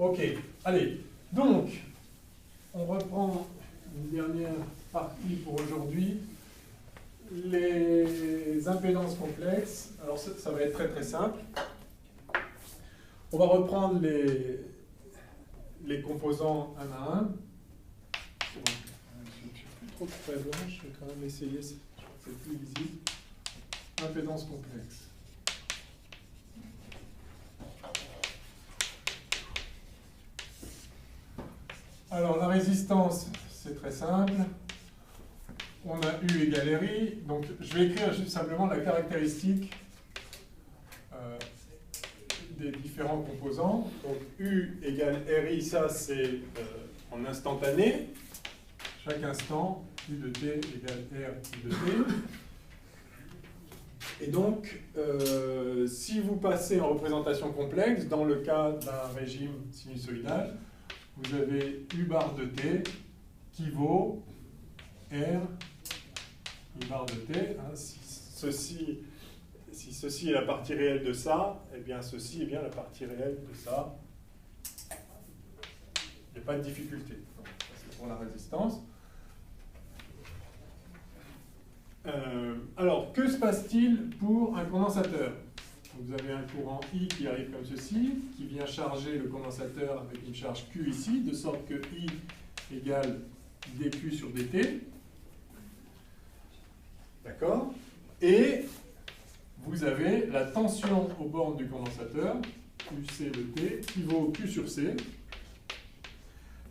Ok, allez, donc, on reprend une dernière partie pour aujourd'hui. Les impédances complexes, alors ça va être très très simple. On va reprendre les composants un à un. Je ne suis plus trop très blanche, je vais quand même essayer, je crois que c'est plus visible. Impédance complexe. Alors la résistance, c'est très simple. On a U égale RI, donc je vais écrire juste simplement la caractéristique des différents composants. Donc U égale RI, ça c'est en instantané. Chaque instant, U de T égale R I de T. Et donc, si vous passez en représentation complexe, dans le cas d'un régime sinusoïdal, vous avez U bar de T qui vaut R I bar de T. Hein, si ceci est la partie réelle de ça, et bien ceci est bien la partie réelle de ça. Il n'y a pas de difficulté. Donc, ça c'est pour la résistance. Alors, que se passe-t-il pour un condensateur? Vous avez un courant I qui arrive comme ceci, qui vient charger le condensateur avec une charge Q ici, de sorte que I égale dQ sur dt. D'accord? Et vous avez la tension aux bornes du condensateur, QC de T, qui vaut Q sur C.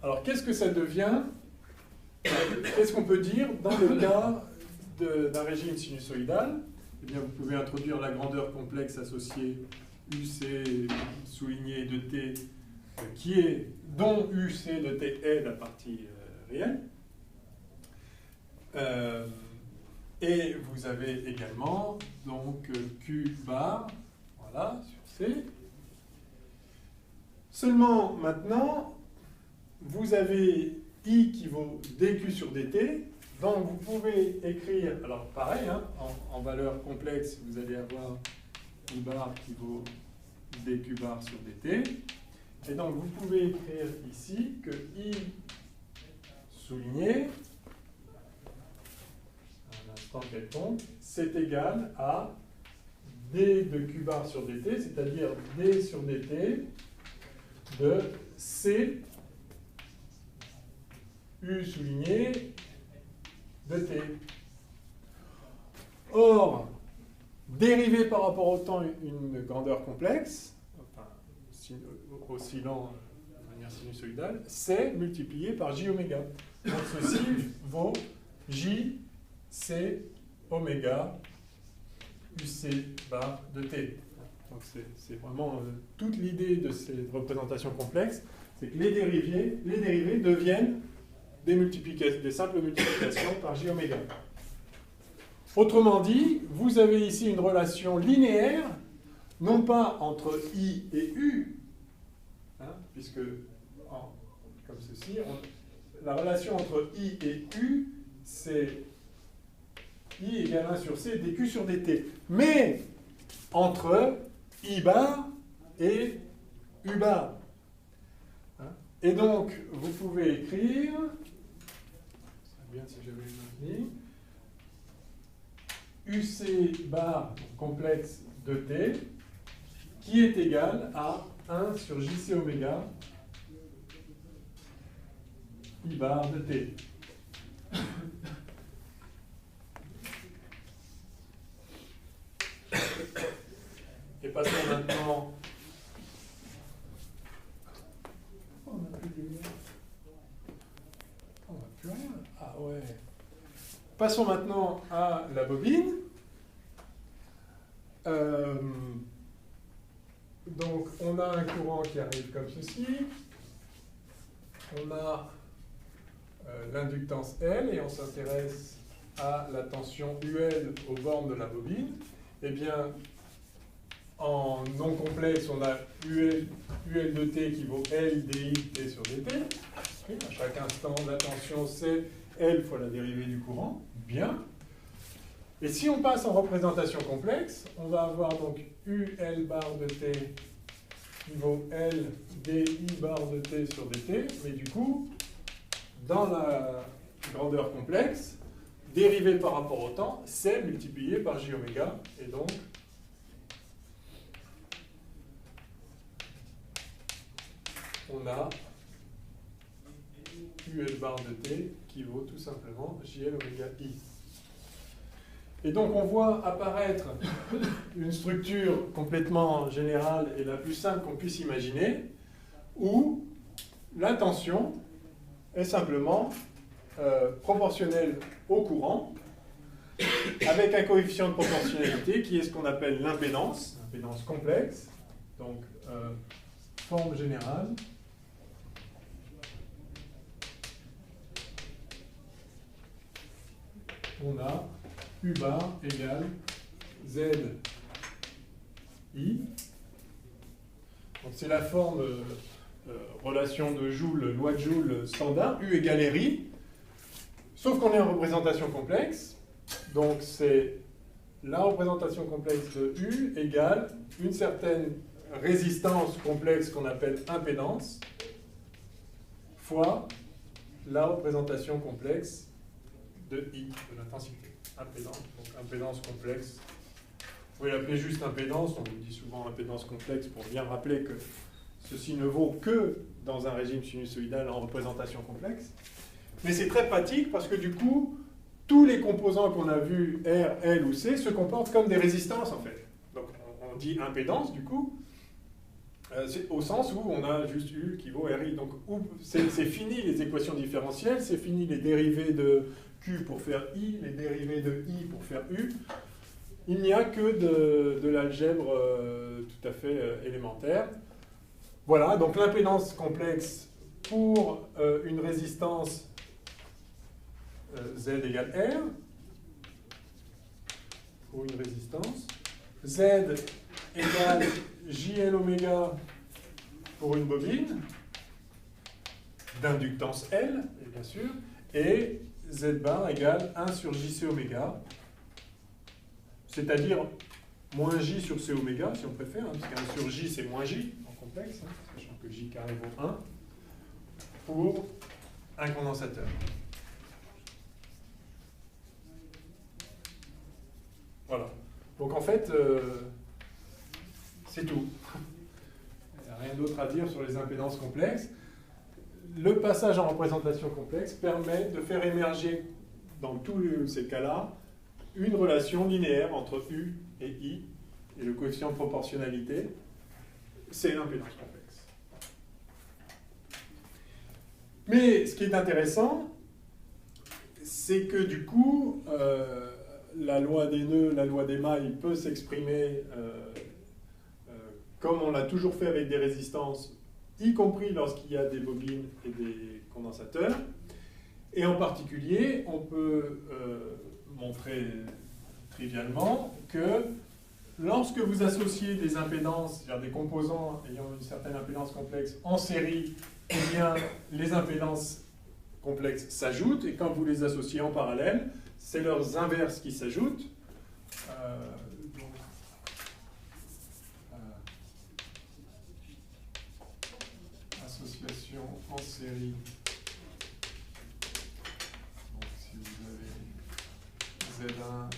Alors, qu'est-ce que ça devient? Qu'est-ce qu'on peut dire dans le cas d'un régime sinusoïdal? Eh bien, vous pouvez introduire la grandeur complexe associée UC souligné de T, dont UC de T est la partie réelle. Et vous avez également donc Q bar, voilà, sur C. Seulement maintenant, vous avez I qui vaut dQ sur dt. Donc vous pouvez écrire, alors pareil, hein, en valeur complexe, vous allez avoir I bar qui vaut dQ bar sur dt. Et donc vous pouvez écrire ici que I souligné, à un instant quelconque, c'est égal à d de Q bar sur dt, c'est-à-dire d sur dt de C U souligné de T. Or, dériver par rapport au temps une grandeur complexe, enfin, oscillant de manière sinusoïdale, c'est multiplié par J oméga. Donc ceci vaut J C oméga UC bar de T. Donc c'est vraiment toute l'idée de ces représentations complexes, c'est que les dérivés deviennent des simples multiplications par J oméga. Autrement dit, vous avez ici une relation linéaire, non pas entre I et U, hein, puisque, comme ceci, la relation entre I et U, c'est I égale 1 sur C dQ sur dt. Mais entre I bar et U bar. Hein, et donc, vous pouvez écrire, bien si j'avais une ligne, UC bar complexe de T, qui est égal à 1 sur JC oméga I bar de T. Et passons maintenant. On n'a plus de lumière. On n'a plus rien. Ah ouais. Passons maintenant à la bobine. Donc, on a un courant qui arrive comme ceci. On a l'inductance L et on s'intéresse à la tension UL aux bornes de la bobine. Eh bien, en non complexe, on a UL de T qui vaut L dI T sur dt. Et à chaque instant, la tension c'est L fois la dérivée du courant. Bien. Et si on passe en représentation complexe, on va avoir donc UL bar de T qui vaut L dI bar de t sur dt, mais du coup, dans la grandeur complexe, dérivé par rapport au temps, c'est multiplié par j oméga, et donc on a UL bar de t qui vaut tout simplement JL oméga I. Et donc on voit apparaître une structure complètement générale et la plus simple qu'on puisse imaginer, où la tension est simplement proportionnelle au courant, avec un coefficient de proportionnalité qui est ce qu'on appelle l'impédance complexe, donc forme générale. On a U bar égale Z I. Donc c'est la forme relation de Joule, loi de Joule standard, U égale RI, sauf qu'on est en représentation complexe. Donc c'est la représentation complexe de U égale une certaine résistance complexe qu'on appelle impédance fois la représentation complexe de I, de l'intensité. Impédance, donc impédance complexe. Vous pouvez l'appeler juste impédance, on vous dit souvent impédance complexe pour bien rappeler que ceci ne vaut que dans un régime sinusoïdal en représentation complexe. Mais c'est très pratique parce que du coup, tous les composants qu'on a vus, R, L ou C, se comportent comme des résistances en fait. Donc on dit impédance du coup, au sens où on a juste U qui vaut RI. Donc c'est fini les équations différentielles, c'est fini les dérivés de Q pour faire I, les dérivés de I pour faire U. Il n'y a que de l'algèbre tout à fait élémentaire. Voilà, donc l'impédance complexe pour une résistance Z égale R, pour une résistance, Z égale JL oméga pour une bobine, d'inductance L, bien sûr, et Z bar égale 1 sur JC oméga, c'est-à-dire moins J sur C oméga, si on préfère, hein, parce qu'un sur J, c'est moins J, en complexe, hein, sachant que J carré vaut 1, pour un condensateur. Voilà. Donc en fait, c'est tout. Il n'y a rien d'autre à dire sur les impédances complexes. Le passage en représentation complexe permet de faire émerger, dans tous ces cas-là, une relation linéaire entre U et I, et le coefficient de proportionnalité, c'est l'impédance complexe. Mais ce qui est intéressant, c'est que du coup, la loi des nœuds, la loi des mailles peut s'exprimer comme on l'a toujours fait avec des résistances, y compris lorsqu'il y a des bobines et des condensateurs. Et en particulier, on peut montrer trivialement que lorsque vous associez des impédances, c'est-à-dire des composants ayant une certaine impédance complexe en série, eh bien, les impédances complexes s'ajoutent, et quand vous les associez en parallèle, c'est leurs inverses qui s'ajoutent. Association en série. Donc, si vous avez Z1,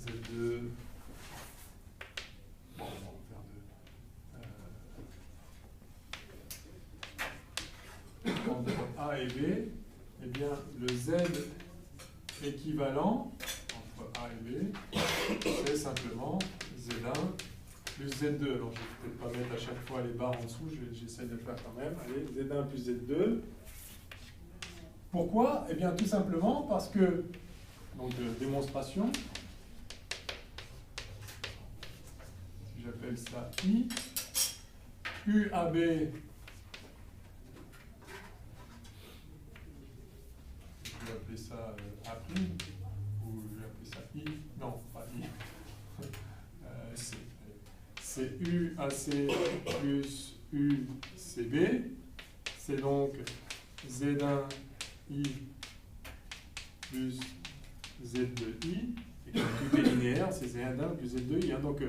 Z2, bon, on va en faire deux. Entre A et B, eh bien, le Z équivalent entre A et B, c'est simplement Z1 plus Z2. Alors, je ne vais peut-être pas mettre à chaque fois les barres en dessous, j'essaie de le faire quand même. Allez, Z1 plus Z2. Pourquoi? Eh bien, tout simplement parce que, donc, démonstration, si j'appelle ça I, UAB, je vais appeler ça A', ou je vais appeler ça I, non, pas I, C. C'est UAC plus UCB, c'est donc Z1I plus Z2I, et comme tout est linéaire, c'est Z1 plus Z2I. Hein, donc,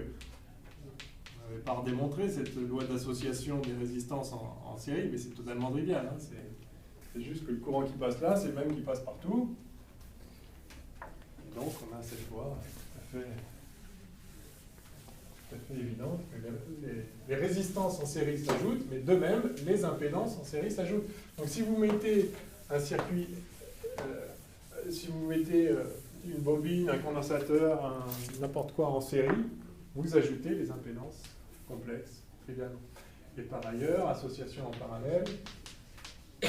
n'avez pas redémontré cette loi d'association des résistances en série, mais c'est totalement trivial. Hein. C'est juste que le courant qui passe là, c'est le même qui passe partout. Et donc on a cette loi tout à fait évidente que les résistances en série s'ajoutent, mais de même, les impédances en série s'ajoutent. Donc si vous mettez un circuit, si vous mettez une bobine, un condensateur, n'importe quoi en série, vous ajoutez les impédances complexes, trivialement. Et par ailleurs, association en parallèle, eh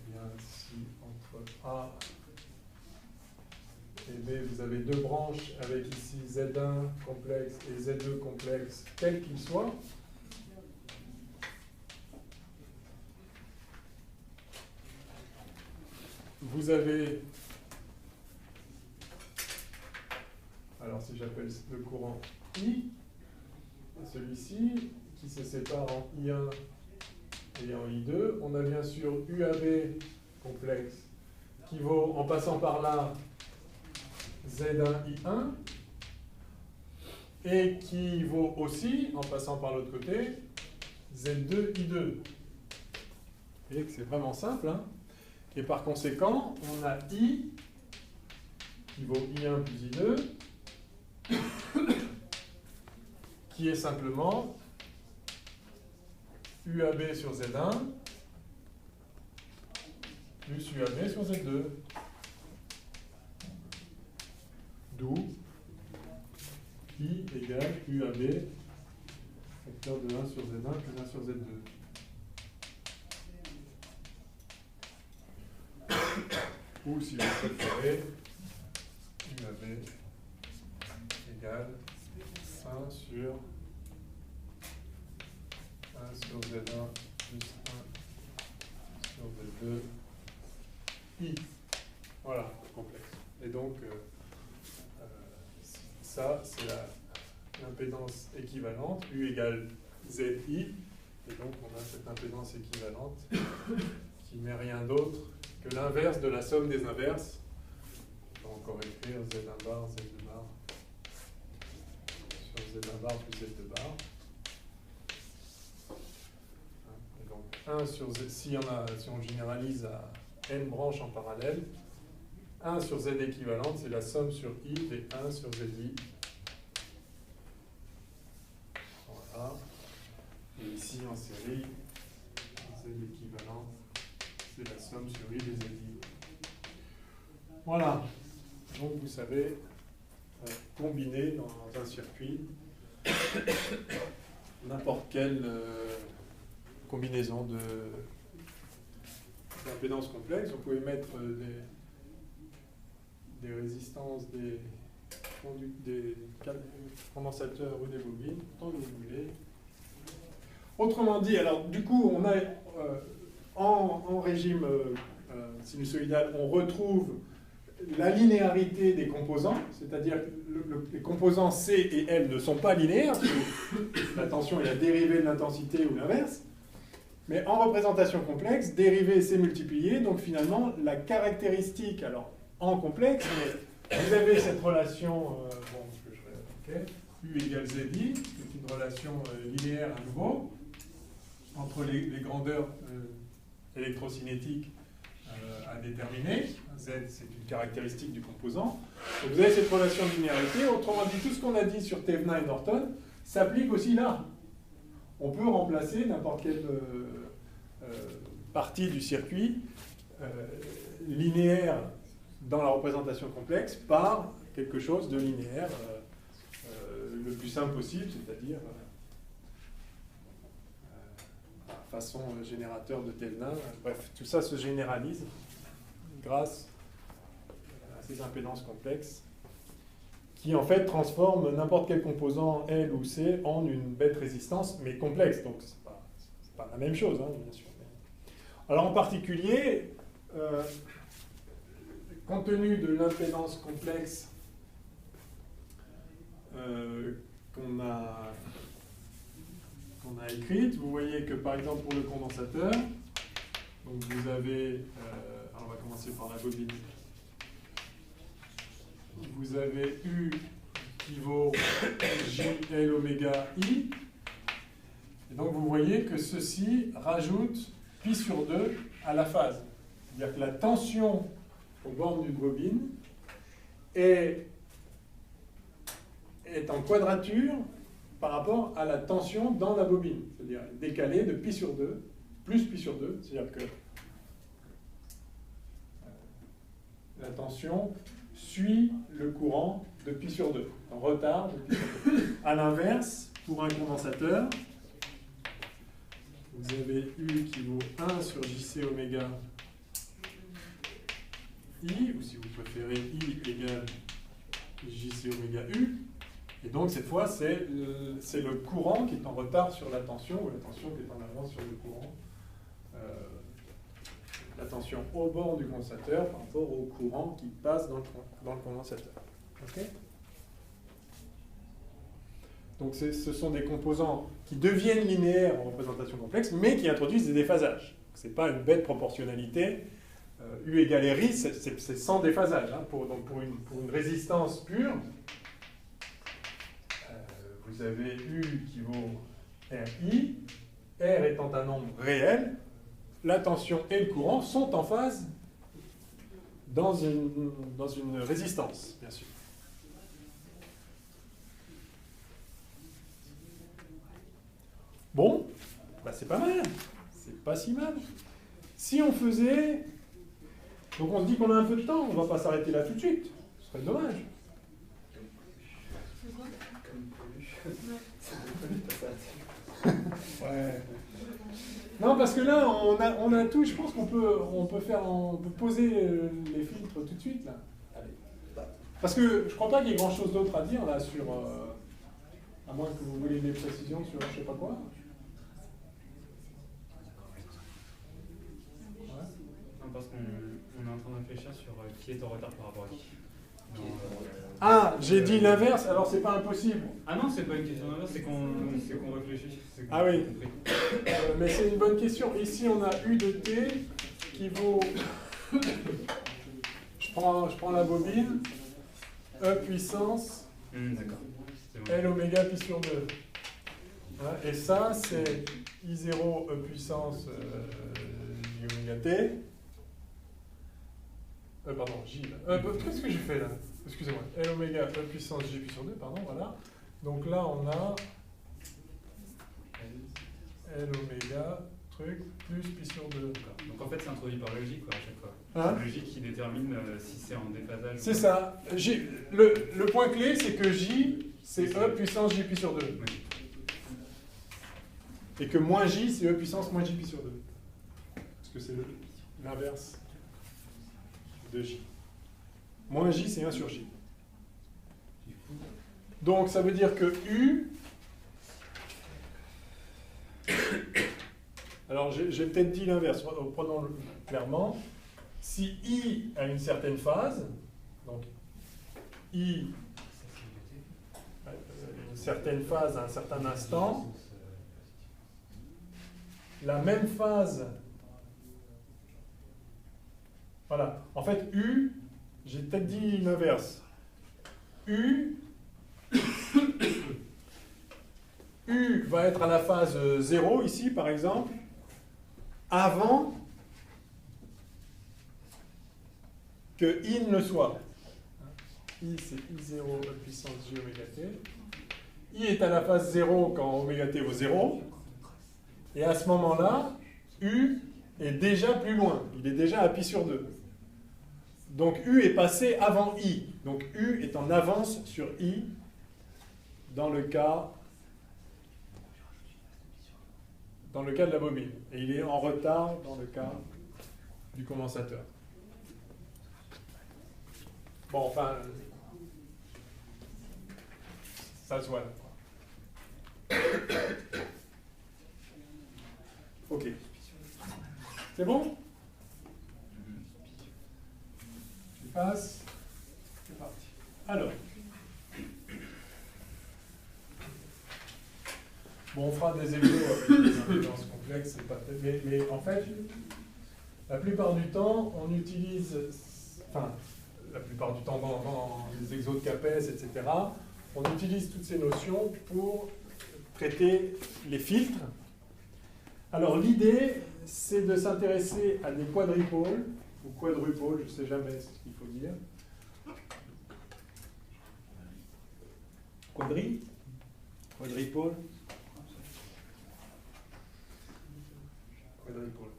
bien, si entre A et B, vous avez deux branches avec ici Z1 complexe et Z2 complexe, quel qu'il soit, vous avez, alors si j'appelle le courant I, celui-ci, qui se sépare en I1 et en I2, on a bien sûr UAB complexe, qui vaut, en passant par là, Z1 I1, et qui vaut aussi, en passant par l'autre côté, Z2 I2. Vous voyez que c'est vraiment simple, hein? Et par conséquent, on a I qui vaut I1 plus I2, qui est simplement UAB sur Z1 plus UAB sur Z2. D'où I égale UAB facteur de 1 sur Z1 plus 1 sur Z2. Ou si vous préférez, UAB égale 1 sur Z1 plus 1 sur Z2 I. Voilà, complexe. Et donc, ça, c'est l'impédance équivalente, U égale ZI. Et donc, on a cette impédance équivalente qui n'est rien d'autre que l'inverse de la somme des inverses. On peut encore écrire Z1 bar, Z2 bar sur Z1 bar plus Z2 bar. Et donc 1 sur Z, si on généralise à n branches en parallèle, 1 sur Z équivalente, c'est la somme sur I des 1 sur ZI. Voilà. Et ici en série, Z équivalent, c'est la somme sur I des ZI. Voilà. Donc vous savez combiner dans un circuit n'importe quelle combinaison d'impédances complexes. Vous pouvez mettre des résistances, des condensateurs ou des bobines, tant que vous voulez. Autrement dit, alors du coup, on a en régime sinusoïdal, on retrouve la linéarité des composants, c'est-à-dire que les composants C et L ne sont pas linéaires, parce que la tension est la dérivée de l'intensité ou l'inverse. Mais en représentation complexe, dérivée c'est multiplié, donc finalement, la caractéristique, alors en complexe, mais vous avez cette relation, U égale ZI, c'est une relation linéaire à nouveau, entre les grandeurs électrocinétiques à déterminer. Z, c'est une caractéristique du composant. Donc vous avez cette relation de linéarité. Autrement dit, tout ce qu'on a dit sur Thevenin et Norton s'applique aussi là. On peut remplacer n'importe quelle partie du circuit linéaire dans la représentation complexe par quelque chose de linéaire le plus simple possible, c'est-à-dire façon générateur de Thevenin. Bref, tout ça se généralise grâce à ces impédances complexes qui en fait transforment n'importe quel composant L ou C en une bête résistance, mais complexe. Donc c'est pas la même chose, hein, bien sûr. Alors en particulier, compte tenu de l'impédance complexe qu'on a écrite, vous voyez que par exemple pour le condensateur, donc vous avez, alors on va commencer par la bobine, vous avez U qui vaut JL oméga I. Et donc vous voyez que ceci rajoute pi sur 2 à la phase. C'est-à-dire que la tension aux bornes d'une bobine est en quadrature par rapport à la tension dans la bobine. C'est-à-dire décalée de pi sur 2, plus pi sur 2. C'est-à-dire que la tension suit le courant de pi sur 2, en retard de pi sur 2. A l'inverse, pour un condensateur, vous avez U qui vaut 1 sur JC oméga I, ou si vous préférez I égale JC oméga U. Et donc cette fois, c'est le courant qui est en retard sur la tension, ou la tension qui est en avance sur le courant. La tension au bord du condensateur par rapport au courant qui passe dans le condensateur. Okay. Donc ce sont des composants qui deviennent linéaires en représentation complexe, mais qui introduisent des déphasages. Ce n'est pas une bête proportionnalité. U égale RI, c'est sans déphasage. Hein. Donc pour une résistance pure, vous avez U qui vaut RI, R étant un nombre réel, la tension et le courant sont en phase dans une résistance, bien sûr. Bon, bah c'est pas mal, c'est pas si mal. Si on faisait... Donc on se dit qu'on a un peu de temps, on va pas s'arrêter là tout de suite, ce serait dommage. Ouais. Non, parce que là, on a tout, je pense qu'on peut poser les filtres tout de suite, là. Allez. Parce que je crois pas qu'il y ait grand-chose d'autre à dire, là, sur... à moins que vous vouliez des précisions sur je sais pas quoi. Ouais. Non, parce qu'on est en train de réfléchir sur qui est en retard par rapport à qui. Ah, j'ai dit l'inverse, alors c'est pas impossible. Ah non, c'est pas une question d'inverse, c'est qu'on réfléchit. Ah oui, mais c'est une bonne question. Ici, on a U de T qui vaut... je prends la bobine, E puissance, L oméga pi sur 2. Hein, et ça, c'est I0 E puissance J oméga T. Pardon, J. Qu'est-ce que j'ai fait là? Excusez-moi. L oméga E puissance J pi sur 2, pardon, voilà. Donc là, on a L oméga truc plus pi sur 2. Donc en fait, c'est introduit par logique quoi, à chaque fois. Hein? C'est logique qui détermine si c'est en déphasage. C'est ça. Le point clé, c'est que J, c'est E puissance J pi sur 2. Oui. Et que moins J, c'est E puissance moins J pi sur 2. Parce que c'est l'inverse de J. Moins J, c'est 1 sur J. Donc ça veut dire que U... Alors j'ai peut-être dit l'inverse, prenons-le clairement. Si I a une certaine phase, donc I a une certaine phase à un certain instant, la même phase... Voilà, en fait U, j'ai peut-être dit l'inverse. U va être à la phase 0 ici par exemple, avant que I ne le soit. I c'est I0 E puissance J oméga T. I est à la phase 0 quand oméga T vaut 0. Et à ce moment-là, U est déjà plus loin. Il est déjà à pi sur 2. Donc U est passé avant I. Donc U est en avance sur I dans le cas de la bobine. Et il est en retard dans le cas du condensateur. Bon, enfin, ça se voit là. Ok. C'est bon? Je passe. C'est parti. Alors. Bon, on fera des exos avec des intelligences complexes, c'est pas mais en fait, la plupart du temps, on utilise, enfin, la plupart du temps dans les exos de CAPES, etc., on utilise toutes ces notions pour traiter les filtres. Alors l'idée, c'est de s'intéresser à des quadripôles, ou quadrupôles, je ne sais jamais ce qu'il faut dire. Quadripôle.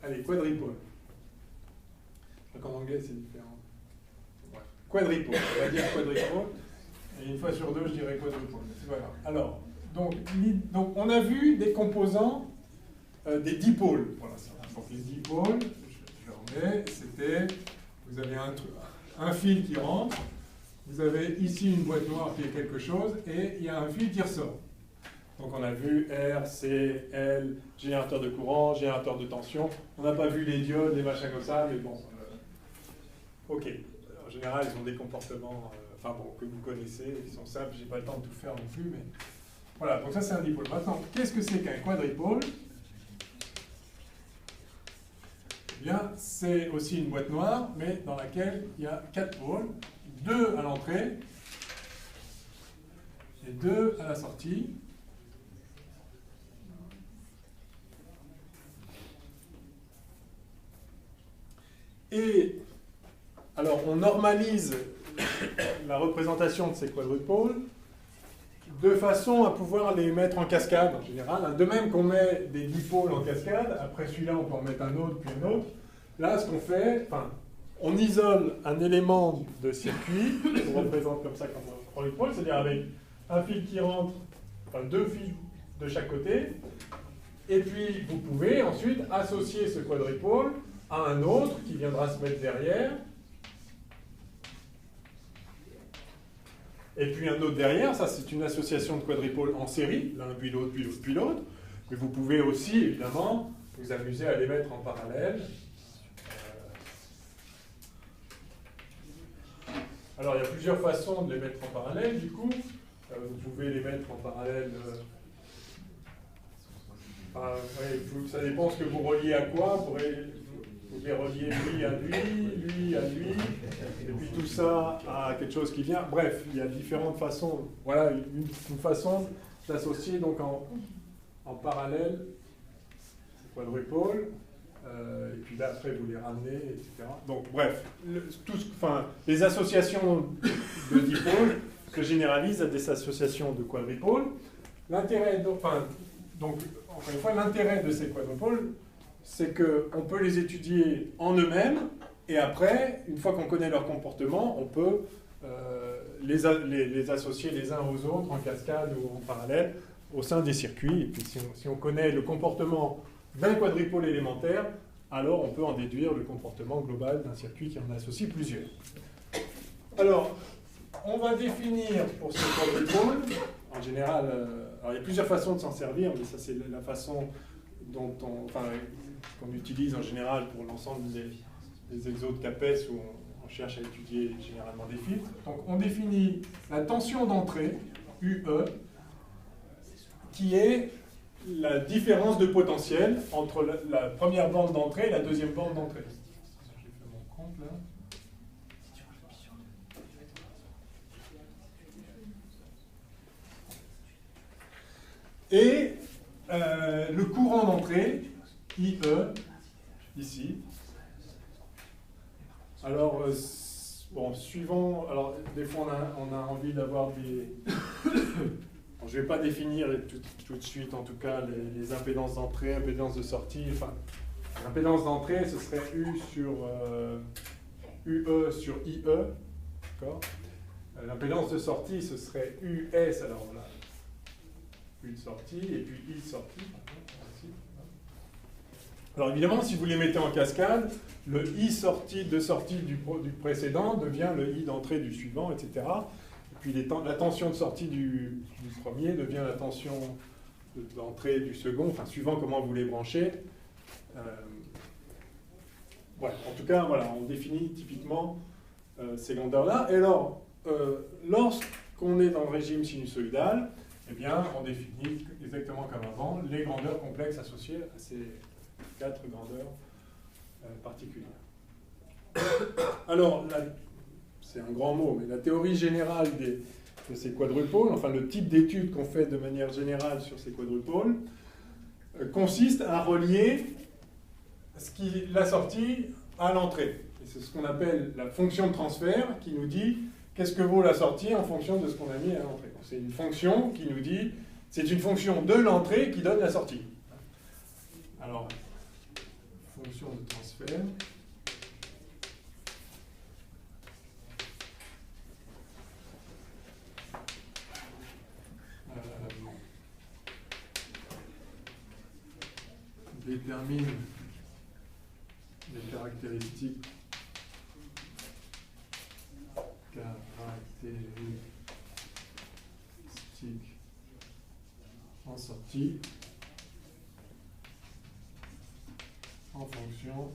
Allez, quadripôle. Donc en anglais, c'est différent. Bref. Quadripôle, on va dire quadripôle. Et une fois sur deux, je dirais quadrupôle. C'est pas grave. Alors, donc, on a vu des composants des dipôles. Voilà, donc les dipôles, je remets, c'était, vous avez un fil qui rentre, vous avez ici une boîte noire qui est quelque chose, et il y a un fil qui ressort. Donc on a vu R, C, L, générateur de courant, générateur de tension. On n'a pas vu les diodes, les machins comme ça, mais bon. Ok. En général, ils ont des comportements que vous connaissez, ils sont simples, j'ai pas le temps de tout faire non plus, mais voilà, donc ça c'est un dipôle. Maintenant, qu'est-ce que c'est qu'un quadripôle? Eh bien, c'est aussi une boîte noire, mais dans laquelle il y a 4 pôles, 2 à l'entrée et 2 à la sortie. Et alors, on normalise la représentation de ces quadrupôles de façon à pouvoir les mettre en cascade en général. De même qu'on met des dipôles en cascade, après celui-là on peut en mettre un autre, puis un autre. Là, ce qu'on fait, on isole un élément de circuit, on représente comme ça comme un quadripôle, c'est-à-dire avec un fil qui rentre, 2 fils de chaque côté, et puis vous pouvez ensuite associer ce quadripôle à un autre qui viendra se mettre derrière, et puis un autre derrière. Ça c'est une association de quadripôles en série, l'un puis l'autre, puis l'autre, puis l'autre. Mais vous pouvez aussi, évidemment, vous amuser à les mettre en parallèle. Alors il y a plusieurs façons de les mettre en parallèle, du coup. Vous pouvez les mettre en parallèle... ça dépend ce que vous reliez à quoi. Vous pouvez relier lui à lui à lui, et puis tout ça à quelque chose qui vient. Bref, il y a différentes façons. Voilà une façon d'associer donc en parallèle ces quadrupôles, et puis là après vous les ramenez, etc. Donc bref, les associations de dipôles se généralisent à des associations de quadrupôles. L'intérêt, donc encore une fois, l'intérêt de ces quadrupôles, c'est qu'on peut les étudier en eux-mêmes, et après, une fois qu'on connaît leur comportement, on peut les associer les uns aux autres en cascade ou en parallèle au sein des circuits. Et puis si on connaît le comportement d'un quadripôle élémentaire, alors on peut en déduire le comportement global d'un circuit qui en associe plusieurs. Alors, on va définir pour ce quadripôle, en général, alors il y a plusieurs façons de s'en servir, mais ça c'est la façon dont qu'on utilise en général pour l'ensemble des exos de CAPES où on cherche à étudier généralement des filtres. Donc on définit la tension d'entrée, UE, qui est la différence de potentiel entre la première bande d'entrée et la deuxième bande d'entrée. Je vais faire mon compte là. Et le courant d'entrée, IE, ici. Alors, suivant, alors des fois on a envie d'avoir des... Bon, je ne vais pas définir tout de suite, en tout cas, les impédances d'entrée, impédances de sortie. Enfin, l'impédance d'entrée, ce serait U sur UE sur IE. D'accord. L'impédance de sortie, ce serait US, alors voilà, U de sortie, et puis I de sortie. Alors évidemment, si vous les mettez en cascade, le I de sortie du précédent devient le I d'entrée du suivant, etc. Et puis la tension de sortie du premier devient la tension d'entrée du second, enfin suivant comment vous les branchez. Ouais, en tout cas, voilà, on définit typiquement ces grandeurs-là. Et alors, lorsqu'on est dans le régime sinusoïdal, eh bien, on définit exactement comme avant les grandeurs complexes associées à ces 4 grandeurs particulières. Alors, c'est un grand mot, mais la théorie générale de ces quadrupôles, enfin le type d'étude qu'on fait de manière générale sur ces quadrupôles, consiste à relier la sortie à l'entrée. C'est ce qu'on appelle la fonction de transfert qui nous dit qu'est-ce que vaut la sortie en fonction de ce qu'on a mis à l'entrée. C'est une fonction qui nous dit, c'est une fonction de l'entrée qui donne la sortie. Alors, fonction de transfert. Détermine les caractéristiques en sortie en fonction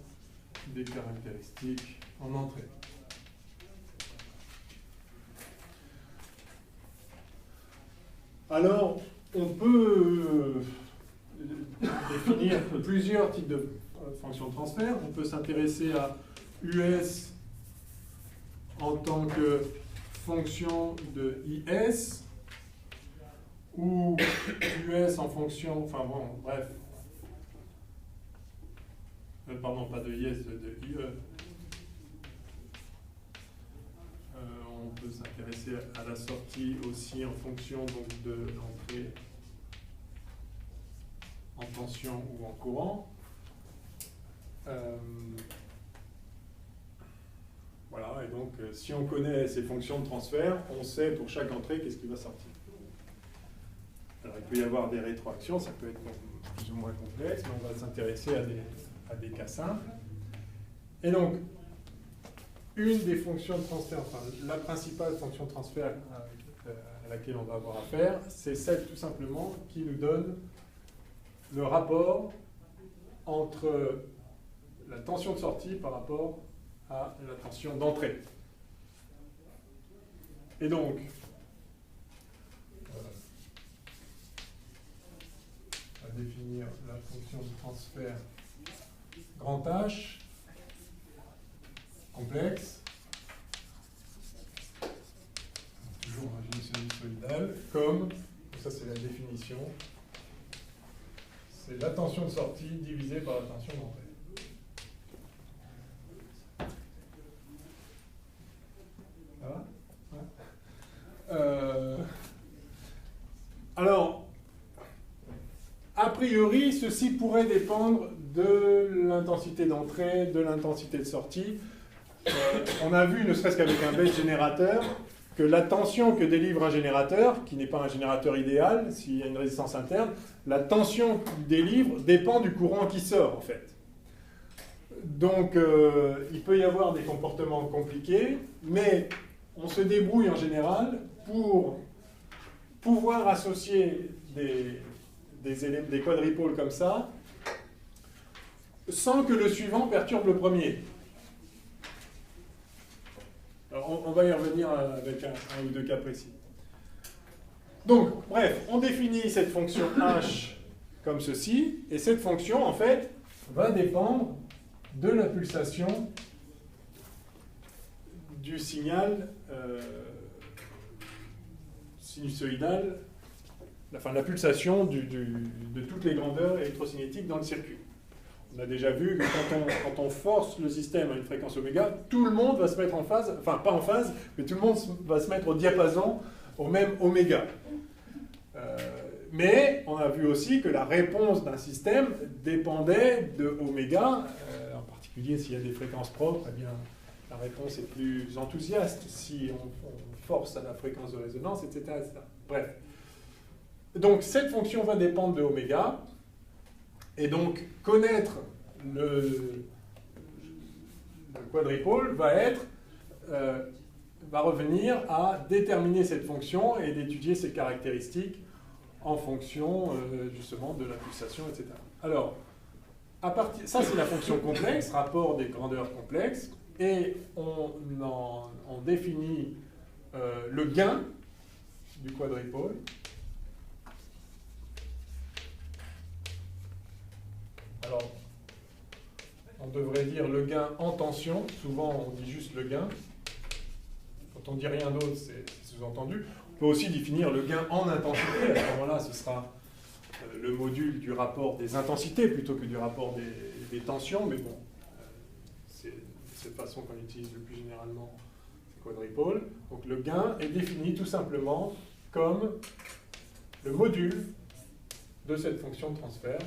des caractéristiques en entrée. Alors, on peut définir plusieurs types de fonctions de transfert. On peut s'intéresser à US en tant que fonction de IS, ou US en fonction, enfin bon, bref. Pardon, pas de IS, de IE. On peut s'intéresser à la sortie aussi en fonction donc, de l'entrée en tension ou en courant. Voilà, et donc si on connaît ces fonctions de transfert, on sait pour chaque entrée qu'est-ce qui va sortir. Alors il peut y avoir des rétroactions, ça peut être plus ou moins complexe, mais on va s'intéresser à des cas simples. Et donc, une des fonctions de transfert, enfin la principale fonction de transfert à laquelle on va avoir affaire, c'est celle tout simplement qui nous donne le rapport entre la tension de sortie par rapport à la tension d'entrée. Et donc, on va définir la fonction de transfert grand H, complexe, toujours un régime sinusoïdal, comme, ça c'est la définition, c'est la tension de sortie divisée par la tension d'entrée. Ça va ? Ouais. Alors, a priori, ceci pourrait dépendre de l'intensité d'entrée, de l'intensité de sortie. On a vu, ne serait-ce qu'avec un base générateur, que la tension que délivre un générateur, qui n'est pas un générateur idéal, s'il y a une résistance interne, la tension qu'il délivre dépend du courant qui sort, en fait. Donc, il peut y avoir des comportements compliqués, mais on se débrouille en général pour pouvoir associer des quadripôles comme ça, sans que le suivant perturbe le premier. Alors, on va y revenir avec un ou deux cas précis. Donc, bref, on définit cette fonction h comme ceci, et cette fonction, en fait, va dépendre de la pulsation du signal sinusoïdal, enfin la pulsation de toutes les grandeurs électrocinétiques dans le circuit. On a déjà vu que quand on force le système à une fréquence oméga, tout le monde va se mettre en phase, enfin pas en phase, mais tout le monde va se mettre au diapason, au même oméga. Mais on a vu aussi que la réponse d'un système dépendait de oméga, en particulier s'il y a des fréquences propres, eh bien la réponse est plus enthousiaste si on force à la fréquence de résonance, etc., etc. Bref. Donc cette fonction va dépendre de oméga, et donc connaître le quadripôle va revenir à déterminer cette fonction et d'étudier ses caractéristiques en fonction justement de la pulsation, etc. Alors, ça c'est la fonction complexe, rapport des grandeurs complexes, et on définit le gain du quadripôle. Alors, on devrait dire le gain en tension, souvent on dit juste le gain. Quand on dit rien d'autre, c'est sous-entendu. On peut aussi définir le gain en intensité. À ce moment-là, ce sera le module du rapport des intensités plutôt que du rapport des tensions. Mais bon, c'est cette façon qu'on utilise le plus généralement ces quadripoles. Donc le gain est défini tout simplement comme le module de cette fonction de transfert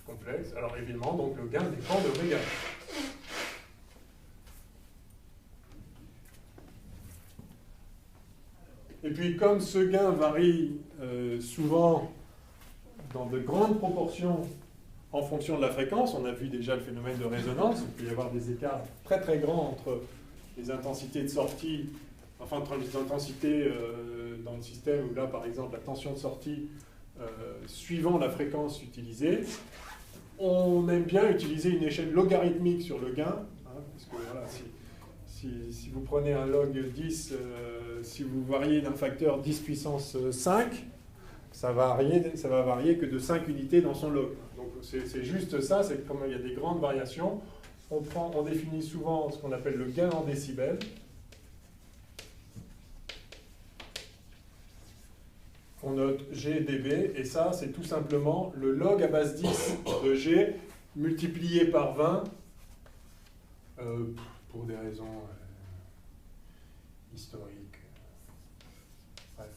complexe. Alors évidemment, donc le gain dépend de oméga. Et puis comme ce gain varie souvent dans de grandes proportions en fonction de la fréquence, on a vu déjà le phénomène de résonance, il peut y avoir des écarts très très grands entre les intensités de sortie, enfin entre les intensités dans le système, où là par exemple la tension de sortie suivant la fréquence utilisée. On aime bien utiliser une échelle logarithmique sur le gain, hein, parce que voilà, si vous prenez un log 10, si vous variez d'un facteur 10 puissance 5, ça va varier que de 5 unités dans son log. Donc c'est juste ça, c'est que comme il y a des grandes variations, on définit souvent ce qu'on appelle le gain en décibels. On note G dB, et ça, c'est tout simplement le log à base 10 de G multiplié par 20 pour des raisons historiques. Bref,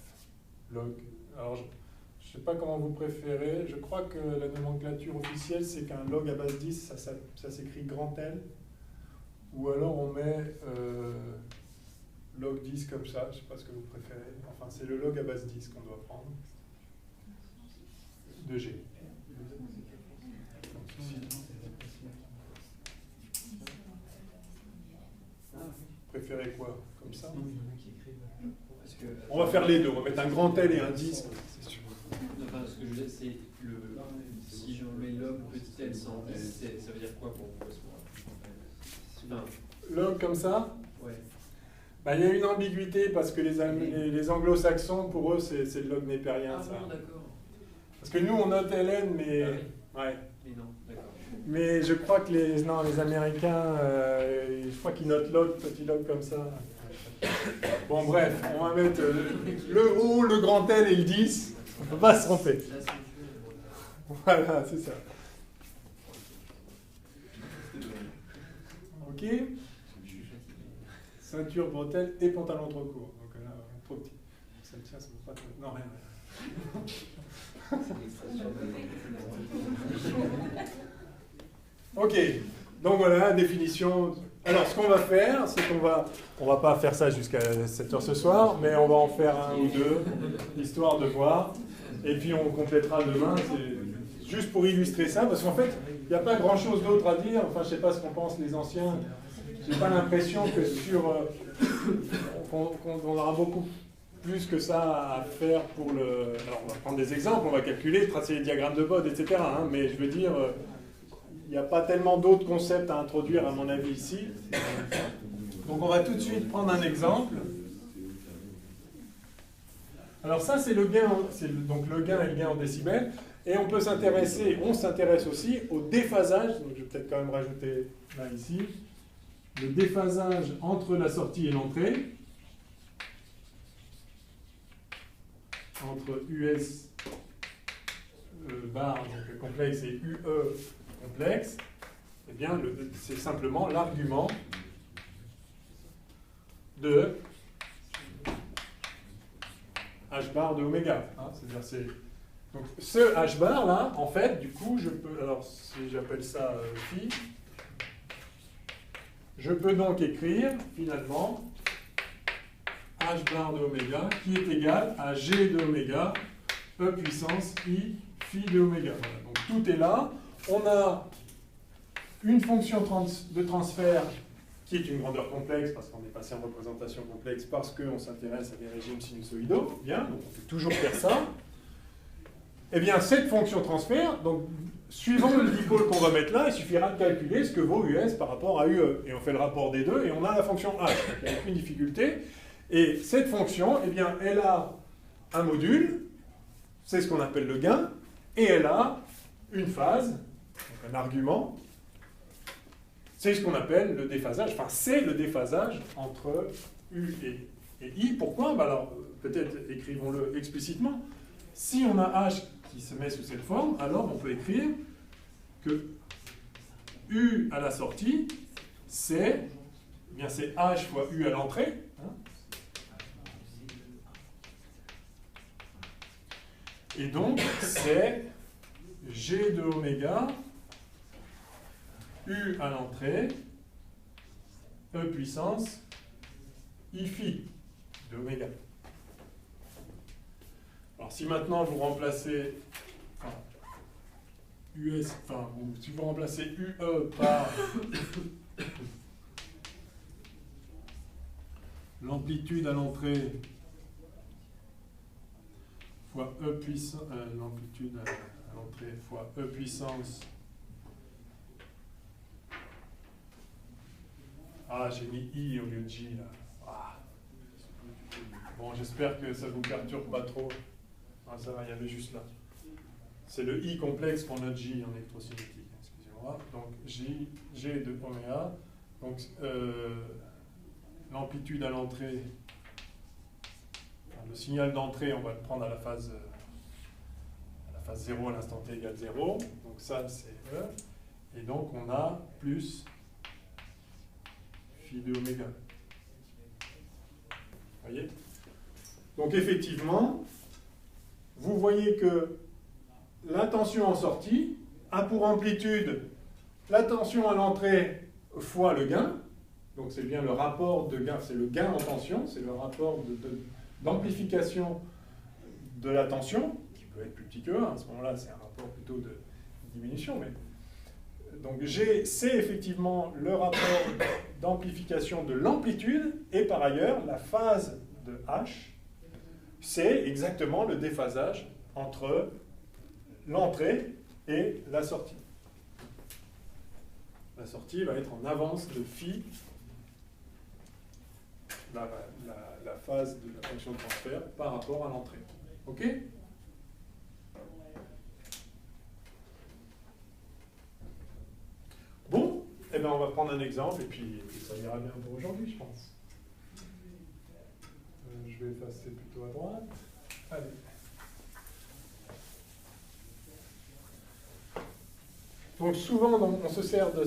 log. Alors, je ne sais pas comment vous préférez. Je crois que la nomenclature officielle, c'est qu'un log à base 10, ça s'écrit grand L. Ou alors on met log 10 comme ça, je ne sais pas ce que vous préférez. Enfin, c'est le log à base 10 qu'on doit prendre. De G. Vous préférez quoi? Comme ça? On va faire les deux, on va mettre un grand L et un 10. C'est sûr. Enfin, ce que je veux dire, c'est si je mets log petit L sans S, ça veut dire quoi pour vous? Log comme ça? Ouais. Bah, il y a une ambiguïté parce que les anglo-saxons, pour eux, c'est le log népérien. Ah ça. bon, d'accord. Parce que nous, on note ln, mais... Ah oui. Ouais. Mais non, d'accord. Mais je crois que les Américains, je crois qu'ils notent log, petit log comme ça. Bon, bref, on va mettre le O, le grand L et le 10. On ne peut pas se tromper. Voilà, c'est ça. Ok. Ceinture, bretelle et pantalon trop court. Donc là, trop petit. Ça tient, ça ne peut pas... Non, rien. Ok, donc voilà la définition. Alors, ce qu'on va faire, c'est qu'on va pas faire ça jusqu'à 7h ce soir, mais on va en faire un ou deux, histoire de voir. Et puis on complétera demain. C'est juste pour illustrer ça, parce qu'en fait, il n'y a pas grand-chose d'autre à dire. Enfin, je ne sais pas ce qu'en pensent les anciens. J'ai pas l'impression que qu'on aura beaucoup plus que ça à faire pour le... Alors, on va prendre des exemples, on va calculer, tracer les diagrammes de Bode, etc. Hein, mais je veux dire, il n'y a pas tellement d'autres concepts à introduire, à mon avis, ici. Donc, on va tout de suite prendre un exemple. Alors, ça, c'est le gain, donc le gain et le gain en décibels. Et on s'intéresse aussi au déphasage. Donc, je vais peut-être quand même rajouter là, ici. Le déphasage entre la sortie et l'entrée. Entre US bar donc complexe et UE complexe, eh bien, c'est simplement l'argument de H bar de oméga. Hein, c'est-à-dire donc ce H bar là, en fait, du coup, je peux, alors si j'appelle ça phi, je peux donc écrire finalement H bar de oméga qui est égal à G de oméga E puissance I phi de oméga. Voilà. Donc tout est là. On a une fonction de transfert qui est une grandeur complexe parce qu'on est passé en représentation complexe parce qu'on s'intéresse à des régimes sinusoïdaux. Bien, donc on peut toujours faire ça. Eh bien, cette fonction transfert, donc suivant le dipôle qu'on va mettre là, il suffira de calculer ce que vaut US par rapport à UE. Et on fait le rapport des deux et on a la fonction H. Donc il n'y a aucune difficulté. Et cette fonction, eh bien, elle a un module, c'est ce qu'on appelle le gain, et elle a une phase, donc un argument. C'est ce qu'on appelle le déphasage, enfin c'est le déphasage entre U et I. Pourquoi? Ben alors, peut-être écrivons-le explicitement. Si on a H qui se met sous cette forme, alors on peut écrire que U à la sortie, c'est H fois U à l'entrée. Hein. Et donc, c'est G de oméga, U à l'entrée, E puissance, I phi de oméga. Alors, si maintenant vous remplacez si vous remplacez UE par l'amplitude à l'entrée fois E puissance, l'amplitude à l'entrée fois E puissance. Ah, j'ai mis I au lieu de J là. Ah. Bon, j'espère que ça ne vous perturbe pas trop. Ah, ça va, il y avait juste là. C'est le I complexe pour notre J en électrocinétique. Excusez-moi. Donc G de oméga. Donc l'amplitude à l'entrée, le signal d'entrée, on va le prendre à la phase 0 à l'instant t égale 0. Donc ça, c'est E. Et donc on a plus phi de oméga. Vous voyez? Donc effectivement, vous voyez que la tension en sortie a pour amplitude la tension à l'entrée fois le gain. Donc c'est bien le rapport de gain, c'est le gain en tension, c'est le rapport d'amplification de la tension, qui peut être plus petit que 1. À ce moment-là, c'est un rapport plutôt de diminution. Mais... Donc G, c'est effectivement le rapport d'amplification de l'amplitude, et par ailleurs, la phase de H, c'est exactement le déphasage entre l'entrée et la sortie. La sortie va être en avance de phi, la phase de la fonction de transfert par rapport à l'entrée. OK? Bon, eh bien on va prendre un exemple et puis ça ira bien pour aujourd'hui, je pense. Je vais effacer plutôt à droite. Allez. Donc souvent, on se sert de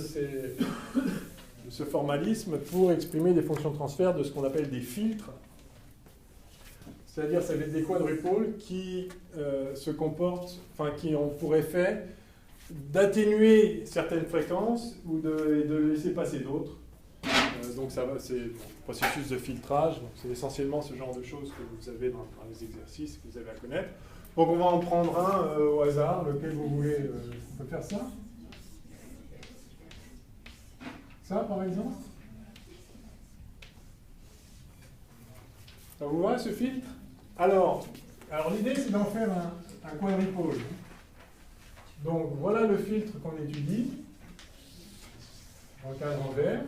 ce formalisme pour exprimer des fonctions de transfert de ce qu'on appelle des filtres. C'est-à-dire, c'est des quadrupoles qui se comportent, enfin, qui ont pour effet d'atténuer certaines fréquences ou de laisser passer d'autres. Donc ça va, c'est le processus de filtrage. Donc c'est essentiellement ce genre de choses que vous avez dans les exercices que vous avez à connaître. Donc on va en prendre un au hasard, lequel vous voulez. On peut faire ça. Ça, par exemple. Ça vous va, ce filtre? Alors l'idée, c'est d'en faire un quadripôle. Donc, voilà le filtre qu'on étudie en cadre en vert.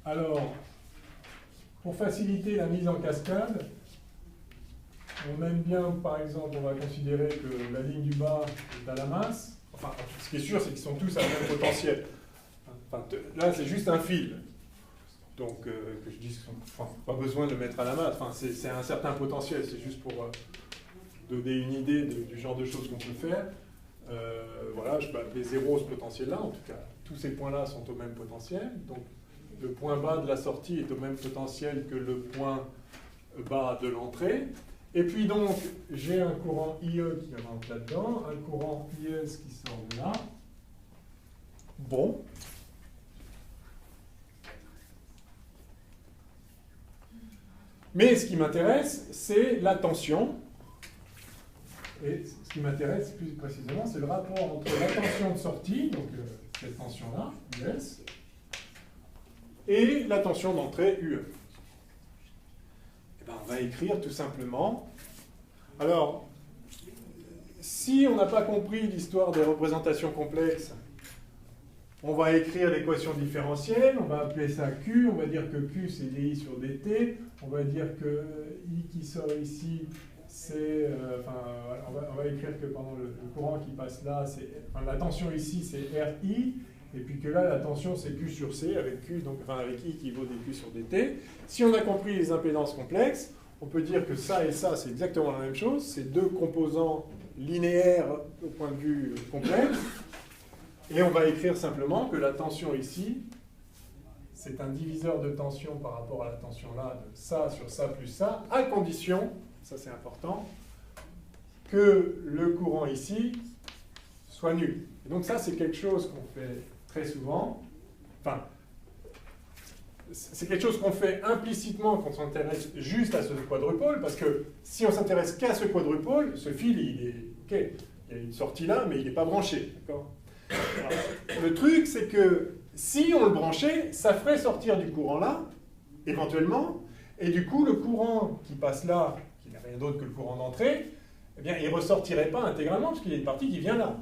Alors, pour faciliter la mise en cascade, on aime bien, par exemple, on va considérer que la ligne du bas est à la masse. Enfin, ce qui est sûr, c'est qu'ils sont tous à la même potentiel. Enfin, là, c'est juste un fil. Donc, que je dise, pas besoin de le mettre à la masse. Enfin, c'est un certain potentiel. C'est juste pour donner une idée du genre de choses qu'on peut faire. Voilà, je peux appeler 0 ce potentiel-là. En tout cas, tous ces points-là sont au même potentiel. Donc, le point bas de la sortie est au même potentiel que le point bas de l'entrée. Et puis donc, j'ai un courant IE qui rentre là-dedans, un courant IS qui sort de là. Bon. Mais ce qui m'intéresse, c'est la tension. Et ce qui m'intéresse plus précisément, c'est le rapport entre la tension de sortie, donc cette tension-là, IS, et la tension d'entrée, UE. Eh bien, on va écrire tout simplement. Alors, si on n'a pas compris l'histoire des représentations complexes, on va écrire l'équation différentielle, on va appeler ça Q, on va dire que Q c'est dI sur dt, on va dire que I qui sort ici c'est, on va écrire que pendant le courant qui passe là, la tension ici c'est RI, et puis que là la tension c'est Q sur C, avec Q, donc, avec I qui vaut dQ sur dt. Si on a compris les impédances complexes, on peut dire que ça et ça c'est exactement la même chose, c'est deux composants linéaires au point de vue complexe, et on va écrire simplement que la tension ici, c'est un diviseur de tension par rapport à la tension là, de ça sur ça plus ça, à condition, ça c'est important, que le courant ici soit nul. Et donc ça c'est quelque chose qu'on fait très souvent, enfin, c'est quelque chose qu'on fait implicitement quand on s'intéresse juste à ce quadrupôle, parce que si on s'intéresse qu'à ce quadrupôle, ce fil, il est, ok, il y a une sortie là, mais il n'est pas branché, d'accord ? Alors, le truc, c'est que si on le branchait, ça ferait sortir du courant là, éventuellement, et du coup, le courant qui passe là, qui n'est rien d'autre que le courant d'entrée, eh bien, il ne ressortirait pas intégralement, parce qu'il y a une partie qui vient là.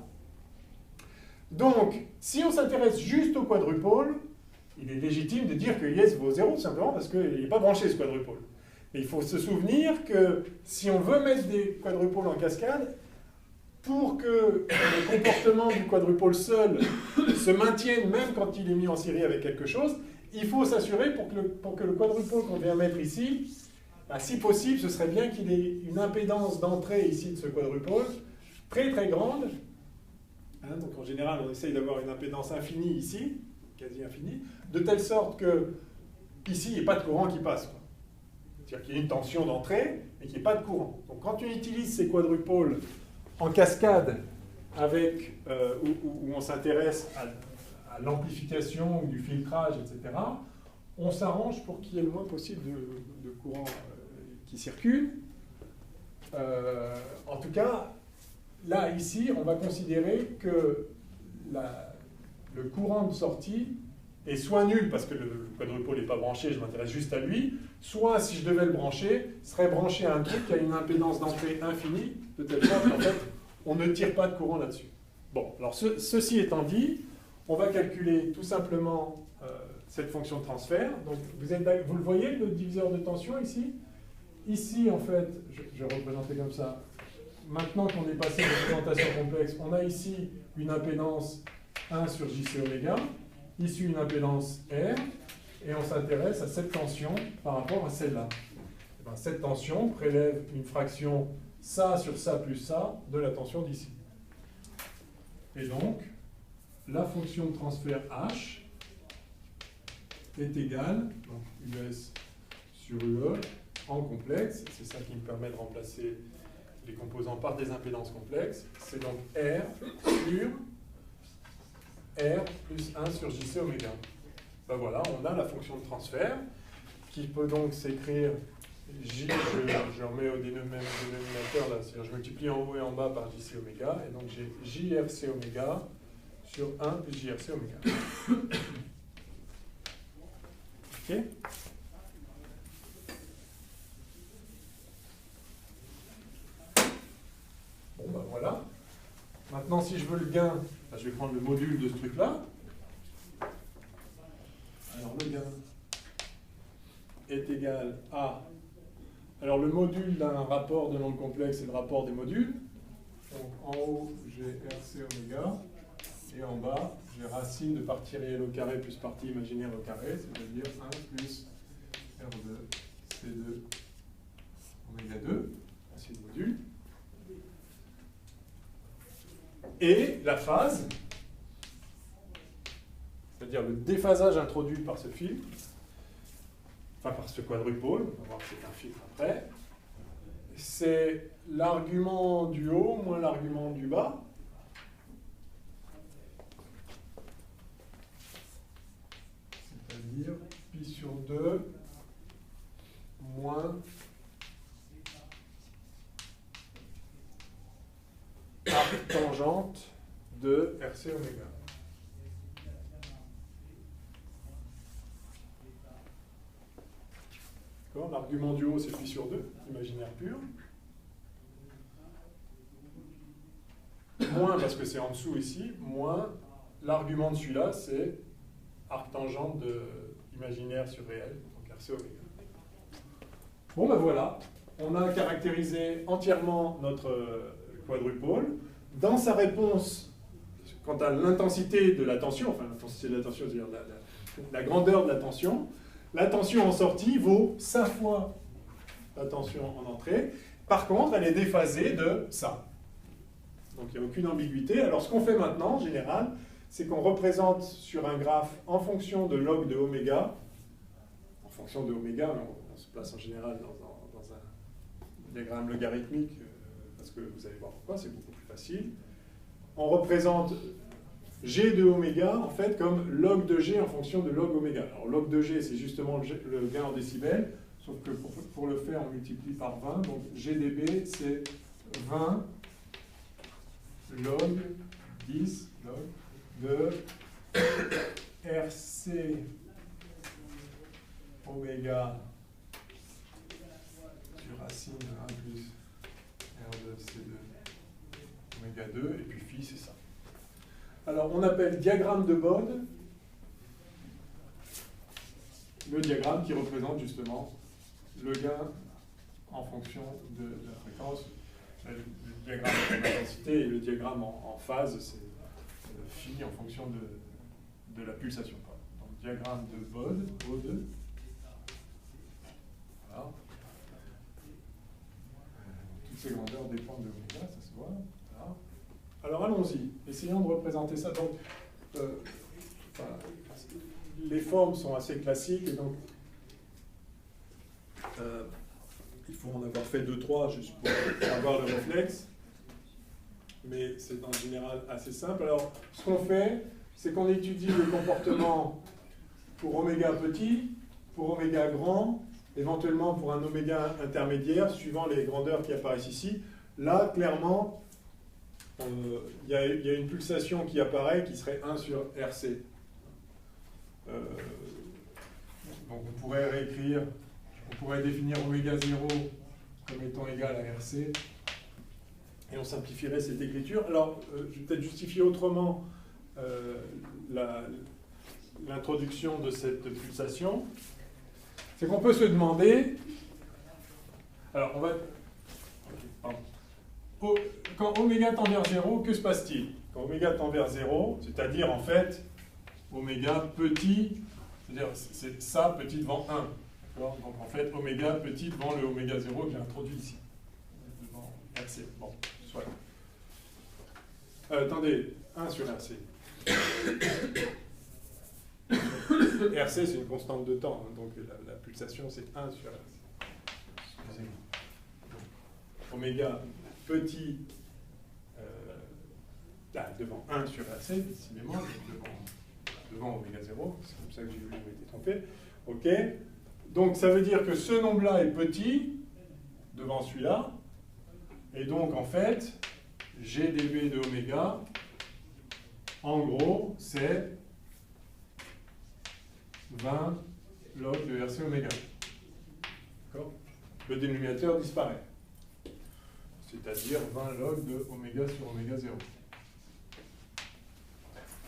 Donc, si on s'intéresse juste au quadrupôle, il est légitime de dire que IS vaut 0, simplement parce qu'il n'est pas branché, ce quadrupôle. Mais il faut se souvenir que si on veut mettre des quadrupôles en cascade, pour que le comportement du quadrupôle seul se maintienne même quand il est mis en série avec quelque chose, il faut s'assurer pour que le quadrupôle qu'on vient mettre ici, bah, si possible, ce serait bien qu'il ait une impédance d'entrée ici de ce quadrupôle très très grande. Hein, donc en général, on essaye d'avoir une impédance infinie ici, quasi infinie, de telle sorte que ici, il n'y ait pas de courant qui passe. C'est-à-dire qu'il y ait une tension d'entrée et qu'il n'y ait pas de courant. Donc quand on utilise ces quadrupôles en cascade, avec, où on s'intéresse à l'amplification ou du filtrage, etc., on s'arrange pour qu'il y ait le moins possible de courant qui circule. En tout cas, là, ici, on va considérer que le courant de sortie est soit nul parce que le quadrupôle n'est pas branché, je m'intéresse juste à lui, soit, si je devais le brancher, serait branché à un truc qui a une impédance d'entrée infinie, de telle sorte qu'en fait, on ne tire pas de courant là-dessus. Bon, alors ceci étant dit, on va calculer tout simplement cette fonction de transfert. Donc, vous le voyez, le diviseur de tension ici? Ici, en fait, je vais représenter comme ça. Maintenant qu'on est passé de représentation complexe, on a ici une impédance 1 sur JC oméga, ici une impédance R, et on s'intéresse à cette tension par rapport à celle-là. Cette tension prélève une fraction ça sur ça plus ça de la tension d'ici. Et donc, la fonction de transfert H est égale, donc US sur UE, en complexe, c'est ça qui me permet de remplacer les composants par des impédances complexes, c'est donc R sur R plus 1 sur JC oméga. Ben voilà, on a la fonction de transfert qui peut donc s'écrire J, je remets au dénominateur, là, c'est-à-dire je multiplie en haut et en bas par JC oméga, et donc j'ai JRC oméga sur 1 plus JRC oméga. Ok? Bon, ben voilà. Maintenant, si je veux le gain, ben, je vais prendre le module de ce truc-là. Alors, le gain est égal à... Alors, le module d'un rapport de nombre complexe, c'est le rapport des modules. Donc, en haut, j'ai RC oméga. Et en bas, j'ai racine de partie réelle au carré plus partie imaginaire au carré, c'est-à-dire 1 plus R2, C2, oméga 2. C'est le module. Et la phase, c'est-à-dire le déphasage introduit par ce fil, enfin par ce quadrupôle, on va voir que c'est un filtre après, c'est l'argument du haut moins l'argument du bas. C'est-à-dire pi sur 2 moins arc tangente de RC oméga. L'argument du haut, c'est pi sur 2, imaginaire pur. Moins, parce que c'est en dessous ici, moins l'argument de celui-là, c'est arc tangente de imaginaire sur réel, donc RC oméga. Bon, ben voilà. on a caractérisé entièrement notre quadrupole. Dans sa réponse, quant à l'intensité de la tension, enfin l'intensité de la tension, c'est-à-dire la grandeur de la tension en sortie vaut ça fois la tension en entrée. Par contre, elle est déphasée de ça. Donc il n'y a aucune ambiguïté. Alors ce qu'on fait maintenant, en général, c'est qu'on représente sur un graphe en fonction de log de oméga, en fonction de oméga, on se place en général dans un diagramme logarithmique, parce que vous allez voir pourquoi, c'est beaucoup plus facile. On représente g de oméga, en fait, comme log de g en fonction de log oméga. Alors log de g, c'est justement le gain en décibels, sauf que pour le faire, on multiplie par 20. Donc GdB, c'est 20 log 10 log de RC oméga sur racine 1 plus R de C2 oméga 2, et puis phi, c'est ça. Alors, on appelle diagramme de Bode le diagramme qui représente justement le gain en fonction de la fréquence. Le diagramme d'intensité et le diagramme en phase, c'est phi en fonction de la pulsation. Donc, diagramme de Bode, O2. Voilà. Toutes ces grandeurs dépendent de oméga, ça se voit. Voilà. Alors allons-y, essayons de représenter ça. Donc, les formes sont assez classiques, et donc il faut en avoir fait 2-3 juste pour avoir le réflexe, mais c'est en général assez simple. Alors, ce qu'on fait, c'est qu'on étudie le comportement pour oméga petit, pour oméga grand, éventuellement pour un oméga intermédiaire, suivant les grandeurs qui apparaissent ici. Là, clairement, il y a une pulsation qui apparaît qui serait 1 sur RC. Donc on pourrait réécrire, on pourrait définir oméga 0 comme étant égal à RC, et on simplifierait cette écriture. Alors, je vais peut-être justifier autrement l'introduction de cette pulsation. C'est qu'on peut se demander, alors on va, pardon. Quand oméga tend vers 0, que se passe-t-il? Quand oméga tend vers 0, c'est-à-dire en fait oméga petit, c'est-à-dire c'est ça petit devant 1. Donc en fait oméga petit devant le oméga 0 que j'ai introduit ici. Devant RC. Bon, soit. Attendez, 1 sur RC. RC c'est une constante de temps, hein, donc la pulsation c'est 1 sur RC. Excusez-moi. Oméga petit devant 1 sur RC, décidément, devant oméga 0, c'est comme ça que j'ai été trompé. Ok, donc ça veut dire que ce nombre-là est petit devant celui-là, et donc en fait, GdB de oméga, en gros, c'est 20 log de RC oméga. D'accord ? Le dénominateur disparaît. C'est-à-dire 20 log de oméga sur oméga 0.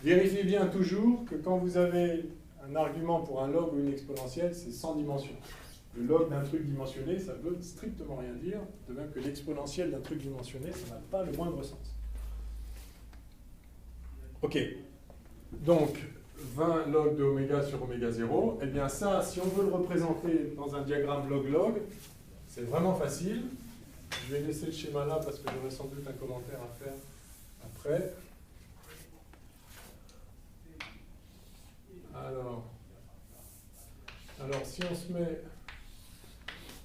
Vérifiez bien toujours que quand vous avez un argument pour un log ou une exponentielle, c'est sans dimension. Le log d'un truc dimensionné, ça ne veut strictement rien dire, de même que l'exponentielle d'un truc dimensionné, ça n'a pas le moindre sens. Ok, donc 20 log de oméga sur oméga 0, eh bien ça, si on veut le représenter dans un diagramme log-log, c'est vraiment facile. Je vais laisser le schéma là parce que j'aurai sans doute un commentaire à faire après. Alors si on se met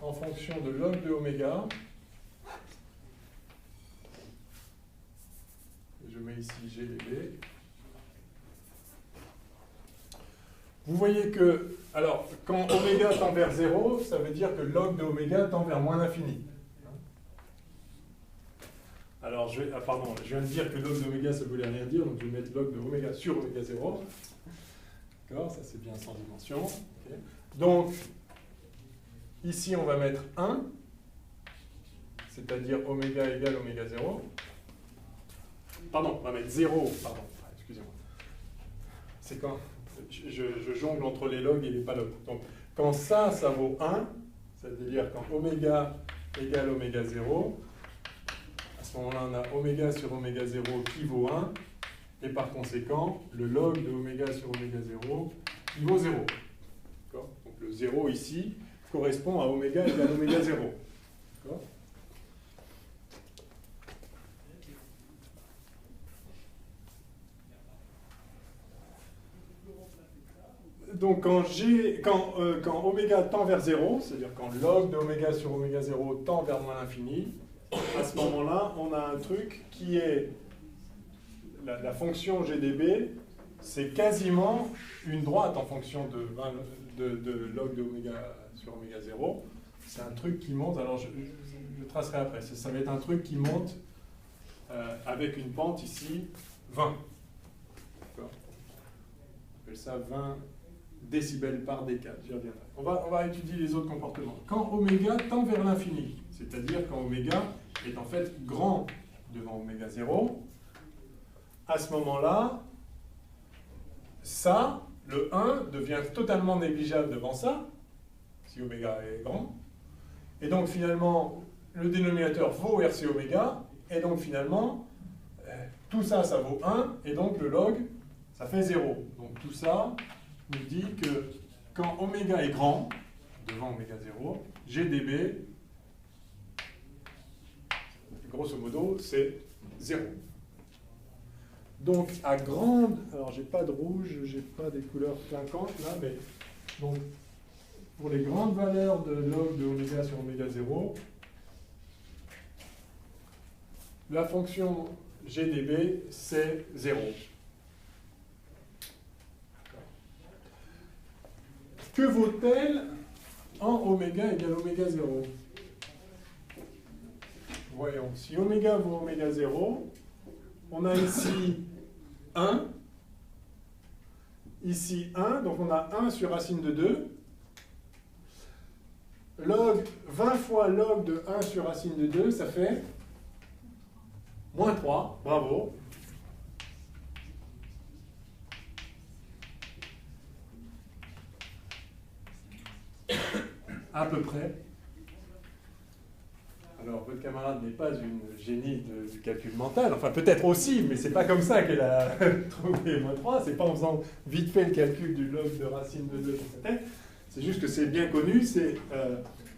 en fonction de log de oméga, je mets ici GdB, vous voyez que, alors, quand oméga tend vers 0, ça veut dire que log de oméga tend vers moins l'infini. Alors, je viens de dire que log de oméga, ça ne voulait rien dire, donc je vais mettre log de oméga sur oméga 0. D'accord, ça c'est bien sans dimension. Okay. Donc, ici on va mettre 1, c'est-à-dire oméga égale oméga 0. Pardon, on va mettre 0, pardon, excusez-moi. C'est quand je jongle entre les logs et les pas logs. Donc, quand ça vaut 1, c'est-à-dire quand oméga égale oméga 0. À ce moment-là, on a oméga sur oméga 0 qui vaut 1. Et par conséquent, le log de oméga sur oméga 0 qui vaut 0. Donc le 0 ici correspond à oméga égale oméga 0. Donc quand oméga tend vers 0, c'est-à-dire quand log de oméga sur oméga 0 tend vers moins l'infini, à ce moment-là, on a un truc qui est la fonction GDB, c'est quasiment une droite en fonction de log de oméga sur oméga 0. C'est un truc qui monte, alors je tracerai après, ça va être un truc qui monte avec une pente ici, 20. On appelle ça 20 décibels par décade, j'y reviendrai. On va étudier les autres comportements. Quand oméga tend vers l'infini, c'est-à-dire quand oméga est en fait grand devant oméga 0, à ce moment-là, ça, le 1 devient totalement négligeable devant ça, si oméga est grand, et donc finalement, le dénominateur vaut RC oméga, et donc finalement, tout ça, ça vaut 1, et donc le log, ça fait 0. Donc tout ça nous dit que quand oméga est grand, devant oméga 0, GDB, grosso modo, c'est 0. Donc à grande, alors j'ai pas de rouge, j'ai pas des couleurs clinquantes là, mais donc pour les grandes valeurs de log de oméga sur oméga 0, la fonction GDB c'est 0. Que vaut-elle en oméga égale oméga 0? Voyons, si oméga vaut oméga 0, on a ici 1, ici 1, donc on a 1 sur racine de 2. Log, 20 fois log de 1 sur racine de 2, ça fait moins 3, bravo. À peu près. Alors, votre camarade n'est pas une génie du calcul mental, enfin peut-être aussi, mais c'est pas comme ça qu'elle a trouvé moins 3, c'est pas en faisant vite fait le calcul du log de racine de 2 dans sa tête, c'est juste que c'est bien connu, c'est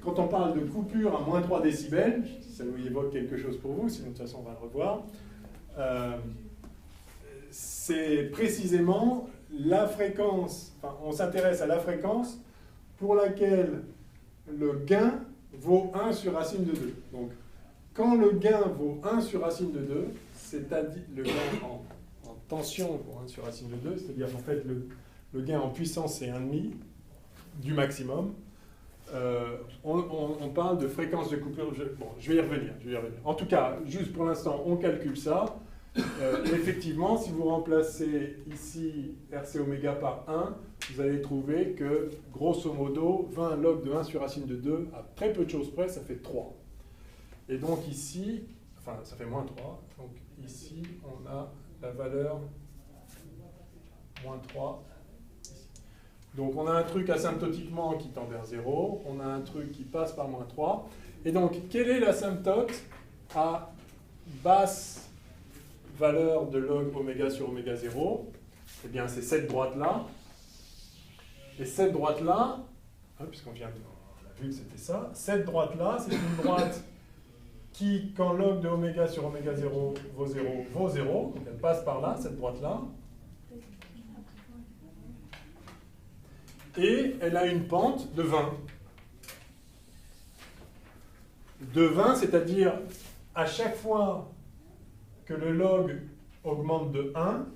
quand on parle de coupure à moins 3 décibels, si ça vous évoque quelque chose pour vous, sinon de toute façon on va le revoir, c'est précisément la fréquence, enfin on s'intéresse à la fréquence pour laquelle le gain vaut 1 sur racine de 2. Donc, quand le gain vaut 1 sur racine de 2, c'est-à-dire le gain en tension vaut 1 sur racine de 2, c'est-à-dire qu'en fait le gain en puissance c'est 1,5 du maximum, on parle de fréquence de coupure. Je vais y revenir. En tout cas, juste pour l'instant, on calcule ça. Effectivement, si vous remplacez ici RC oméga par 1, vous allez trouver que, grosso modo, 20 log de 1 sur racine de 2, à très peu de choses près, ça fait 3. Et donc ici, enfin, ça fait moins 3. Donc ici, on a la valeur moins 3. Donc on a un truc asymptotiquement qui tend vers 0, on a un truc qui passe par moins 3. Et donc, quelle est l'asymptote à basse valeur de log oméga sur oméga 0? Eh bien, c'est cette droite-là. Et cette droite-là, puisqu'on vient on a vu que c'était ça, cette droite-là, c'est une droite qui, quand log de oméga sur oméga 0 vaut 0, vaut 0. Donc elle passe par là, cette droite-là. Et elle a une pente de 20. De 20, c'est-à-dire à chaque fois que le log augmente de 1,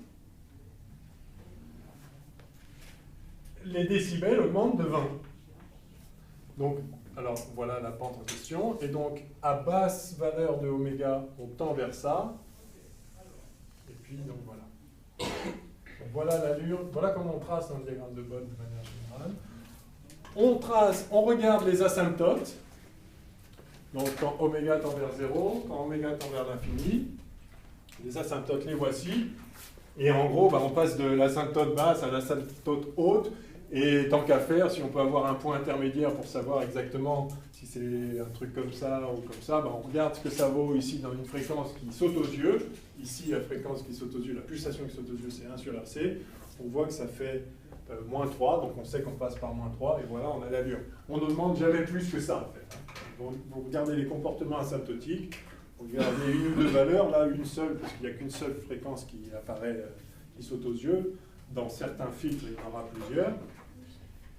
les décibels augmentent de 20. Donc, alors voilà la pente en question. Et donc, à basse valeur de oméga, on tend vers ça. Et puis, donc voilà. Donc, voilà l'allure. Voilà comment on trace un diagramme de Bode de manière générale. On trace, on regarde les asymptotes. Donc, quand oméga tend vers 0, quand oméga tend vers l'infini. Les asymptotes, les voici. Et en gros, on passe de l'asymptote basse à l'asymptote haute. Et tant qu'à faire, si on peut avoir un point intermédiaire pour savoir exactement si c'est un truc comme ça ou comme ça, ben on regarde ce que ça vaut ici dans une fréquence qui saute aux yeux. Ici, la fréquence qui saute aux yeux, la pulsation qui saute aux yeux, c'est 1 sur RC. On voit que ça fait moins 3, donc on sait qu'on passe par moins 3, et voilà, on a l'allure. On ne demande jamais plus que ça, en fait. Vous regardez les comportements asymptotiques, vous regardez une ou deux valeurs, là, une seule, parce qu'il n'y a qu'une seule fréquence qui apparaît, qui saute aux yeux. Dans certains filtres, il y en aura plusieurs.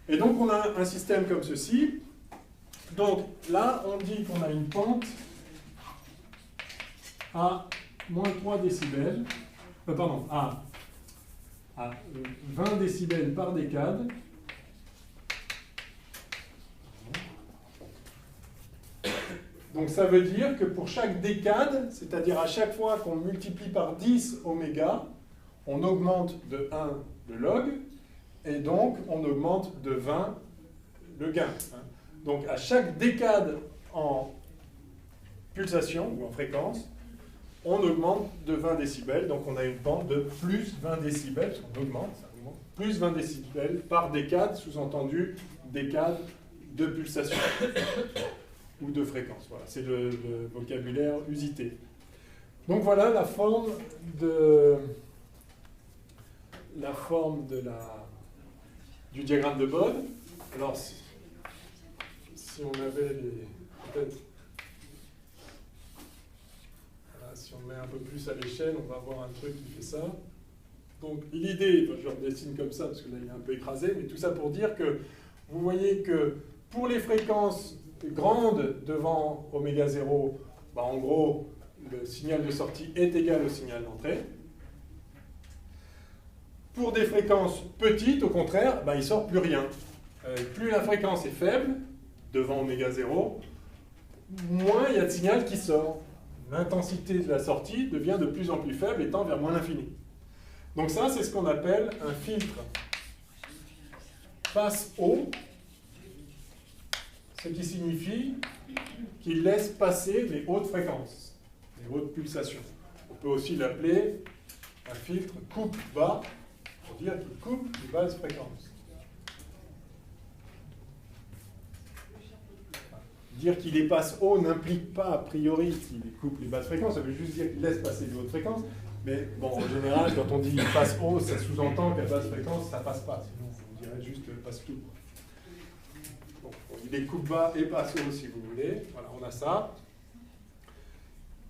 Et donc, on a un système comme ceci. Donc, là, on dit qu'on a une pente à moins 3 décibels, à 20 décibels par décade. Donc, ça veut dire que pour chaque décade, c'est-à-dire à chaque fois qu'on multiplie par 10 oméga, on augmente de 1 le log, et donc on augmente de 20 le gain. Donc à chaque décade en pulsation ou en fréquence, on augmente de 20 décibels, donc on a une pente de plus 20 décibels, parce qu'on augmente, ça augmente, plus 20 décibels par décade, sous-entendu décade de pulsation ou de fréquence. Voilà, c'est le vocabulaire usité. Donc voilà la forme du diagramme de Bode. Alors, si on avait peut-être, voilà, si on met un peu plus à l'échelle, on va avoir un truc qui fait ça. Donc l'idée, je le dessine comme ça parce que là il est un peu écrasé, mais tout ça pour dire que vous voyez que pour les fréquences grandes devant oméga 0, bah en gros, le signal de sortie est égal au signal d'entrée. Pour des fréquences petites, au contraire, bah, il ne sort plus rien. Plus la fréquence est faible, devant oméga 0, moins il y a de signal qui sort. L'intensité de la sortie devient de plus en plus faible et tend vers moins l'infini. Donc ça, c'est ce qu'on appelle un filtre passe haut, ce qui signifie qu'il laisse passer les hautes fréquences, les hautes pulsations. On peut aussi l'appeler un filtre coupe bas, pour dire qu'il coupe les basses fréquences. Dire qu'il les passe haut n'implique pas a priori qu'il coupe les basses fréquences, ça veut juste dire qu'il laisse passer les hautes fréquences. Mais bon, en général, quand on dit il passe haut, ça sous-entend qu'à basse fréquence, ça passe pas. Sinon, on dirait juste passe tout. Bon, il est coupe bas et passe haut si vous voulez. Voilà, on a ça.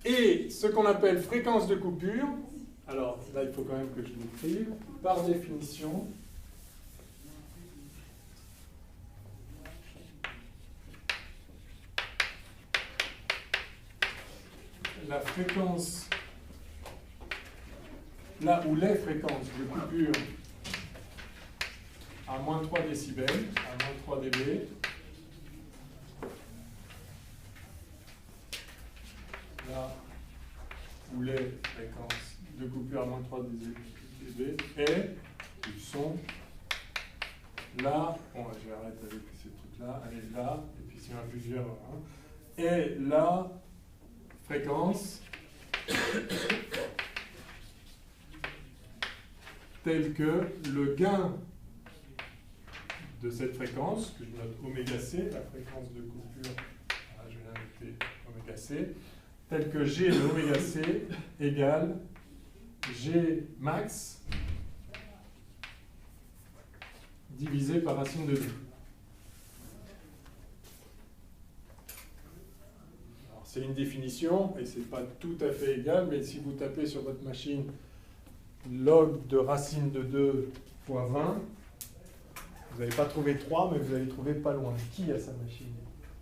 Et ce qu'on appelle fréquence de coupure, alors là, il faut quand même que je l'écrive, par définition, la fréquence, là où les fréquences de coupure à moins 3 décibels, à moins 3 dB, là où les fréquences de coupure à moins 3 dB et du son, là, bon, je vais arrêter avec ces trucs-là, allez là, et puis s'il y en a plusieurs, hein, et la fréquence telle que le gain de cette fréquence, que je note oméga C, la fréquence de coupure, voilà, je vais l'innoter oméga C, tel que G de oméga C égale G max divisé par racine de 2. C'est une définition, et ce n'est pas tout à fait égal, mais si vous tapez sur votre machine log de racine de 2 fois 20, vous n'allez pas trouver 3, mais vous allez trouver pas loin. Qui a sa machine?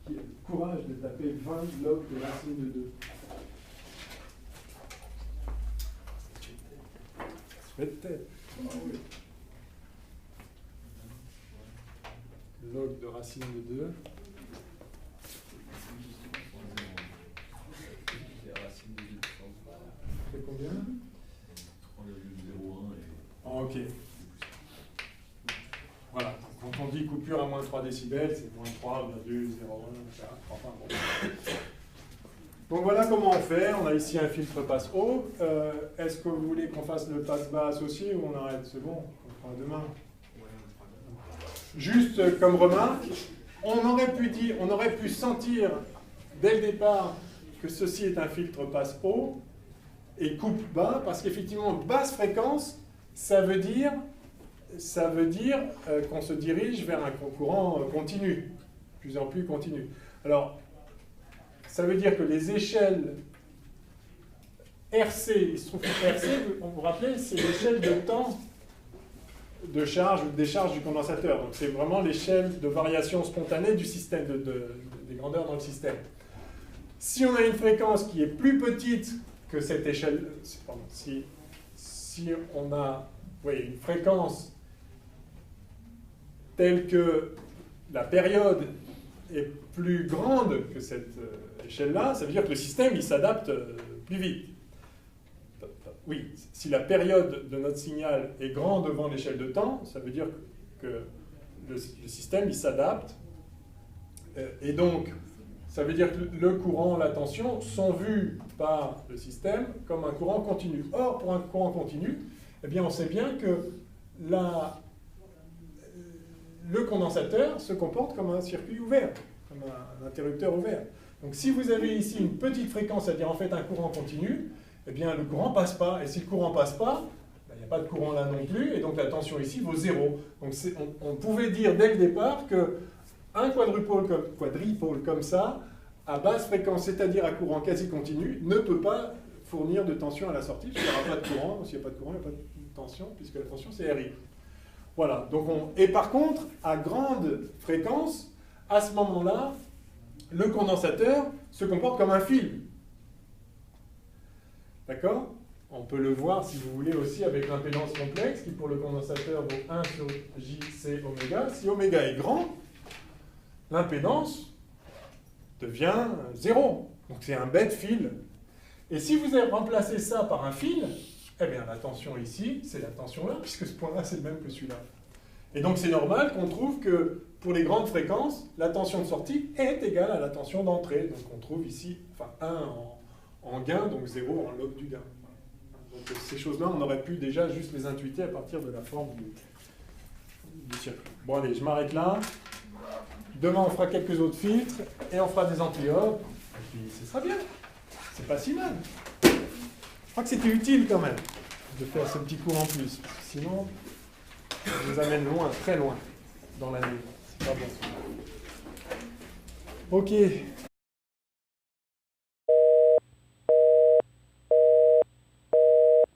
Qui a le courage de taper 20 log de racine de 2? Peut-être. Ah oui. Log de racine de 2. C'est combien? 3,01 et... Oh, ok. Voilà. Quand on dit coupure à moins 3 décibels, c'est moins 3,01, etc. Enfin, bon. Donc voilà comment on fait. On a ici un filtre passe haut. Est-ce que vous voulez qu'on fasse le passe bas associé ou on arrête? C'est bon, on fera demain. juste comme remarque, on aurait pu sentir dès le départ que ceci est un filtre passe haut et coupe bas, parce qu'effectivement, basse fréquence, ça veut dire qu'on se dirige vers un courant continu, de plus en plus continu. Alors, ça veut dire que les échelles RC, il se trouve que RC, vous vous rappelez, c'est l'échelle de temps de charge ou de décharge du condensateur. Donc c'est vraiment l'échelle de variation spontanée du système, des grandeurs dans le système. Si on a une fréquence qui est plus petite que cette échelle, pardon, si on a une fréquence telle que la période est plus grande que cette échelle-là, ça veut dire que le système il s'adapte plus vite. Oui, si la période de notre signal est grande devant l'échelle de temps, ça veut dire que le système il s'adapte. Et donc, ça veut dire que le courant, la tension sont vus par le système comme un courant continu. Or, pour un courant continu, eh bien, on sait bien que le condensateur se comporte comme un circuit ouvert, comme un interrupteur ouvert. Donc, si vous avez ici une petite fréquence, c'est-à-dire en fait un courant continu, eh bien, le courant ne passe pas. Et si le courant ne passe pas, il n'y a pas de courant là non plus, et donc la tension ici vaut 0. Donc, on pouvait dire dès le départ qu'un quadripôle comme ça, à basse fréquence, c'est-à-dire à courant quasi continu, ne peut pas fournir de tension à la sortie, parce qu'il n'y aura pas de courant. S'il n'y a pas de courant, il n'y a pas de tension, puisque la tension, c'est RI. Voilà. Donc et par contre, à grande fréquence, à ce moment-là, le condensateur se comporte comme un fil. D'accord? On peut le voir, si vous voulez, aussi avec l'impédance complexe, qui pour le condensateur vaut 1 sur JC oméga. Si oméga est grand, l'impédance devient 0. Donc c'est un bête fil. Et si vous avez remplacé ça par un fil, eh bien la tension ici, c'est la tension là, puisque ce point-là, c'est le même que celui-là. Et donc c'est normal qu'on trouve que pour les grandes fréquences, la tension de sortie est égale à la tension d'entrée. Donc on trouve ici, 1 en gain, donc 0 en log du gain. Donc ces choses-là, on aurait pu déjà juste les intuiter à partir de la forme du circuit. Bon allez, je m'arrête là. Demain, on fera quelques autres filtres et on fera des antiopes. Et puis ce sera bien. C'est pas si mal. Je crois que c'était utile quand même de faire ce petit cours en plus. Sinon, ça nous amène loin, très loin dans l'année. C'est pas bon. Ok.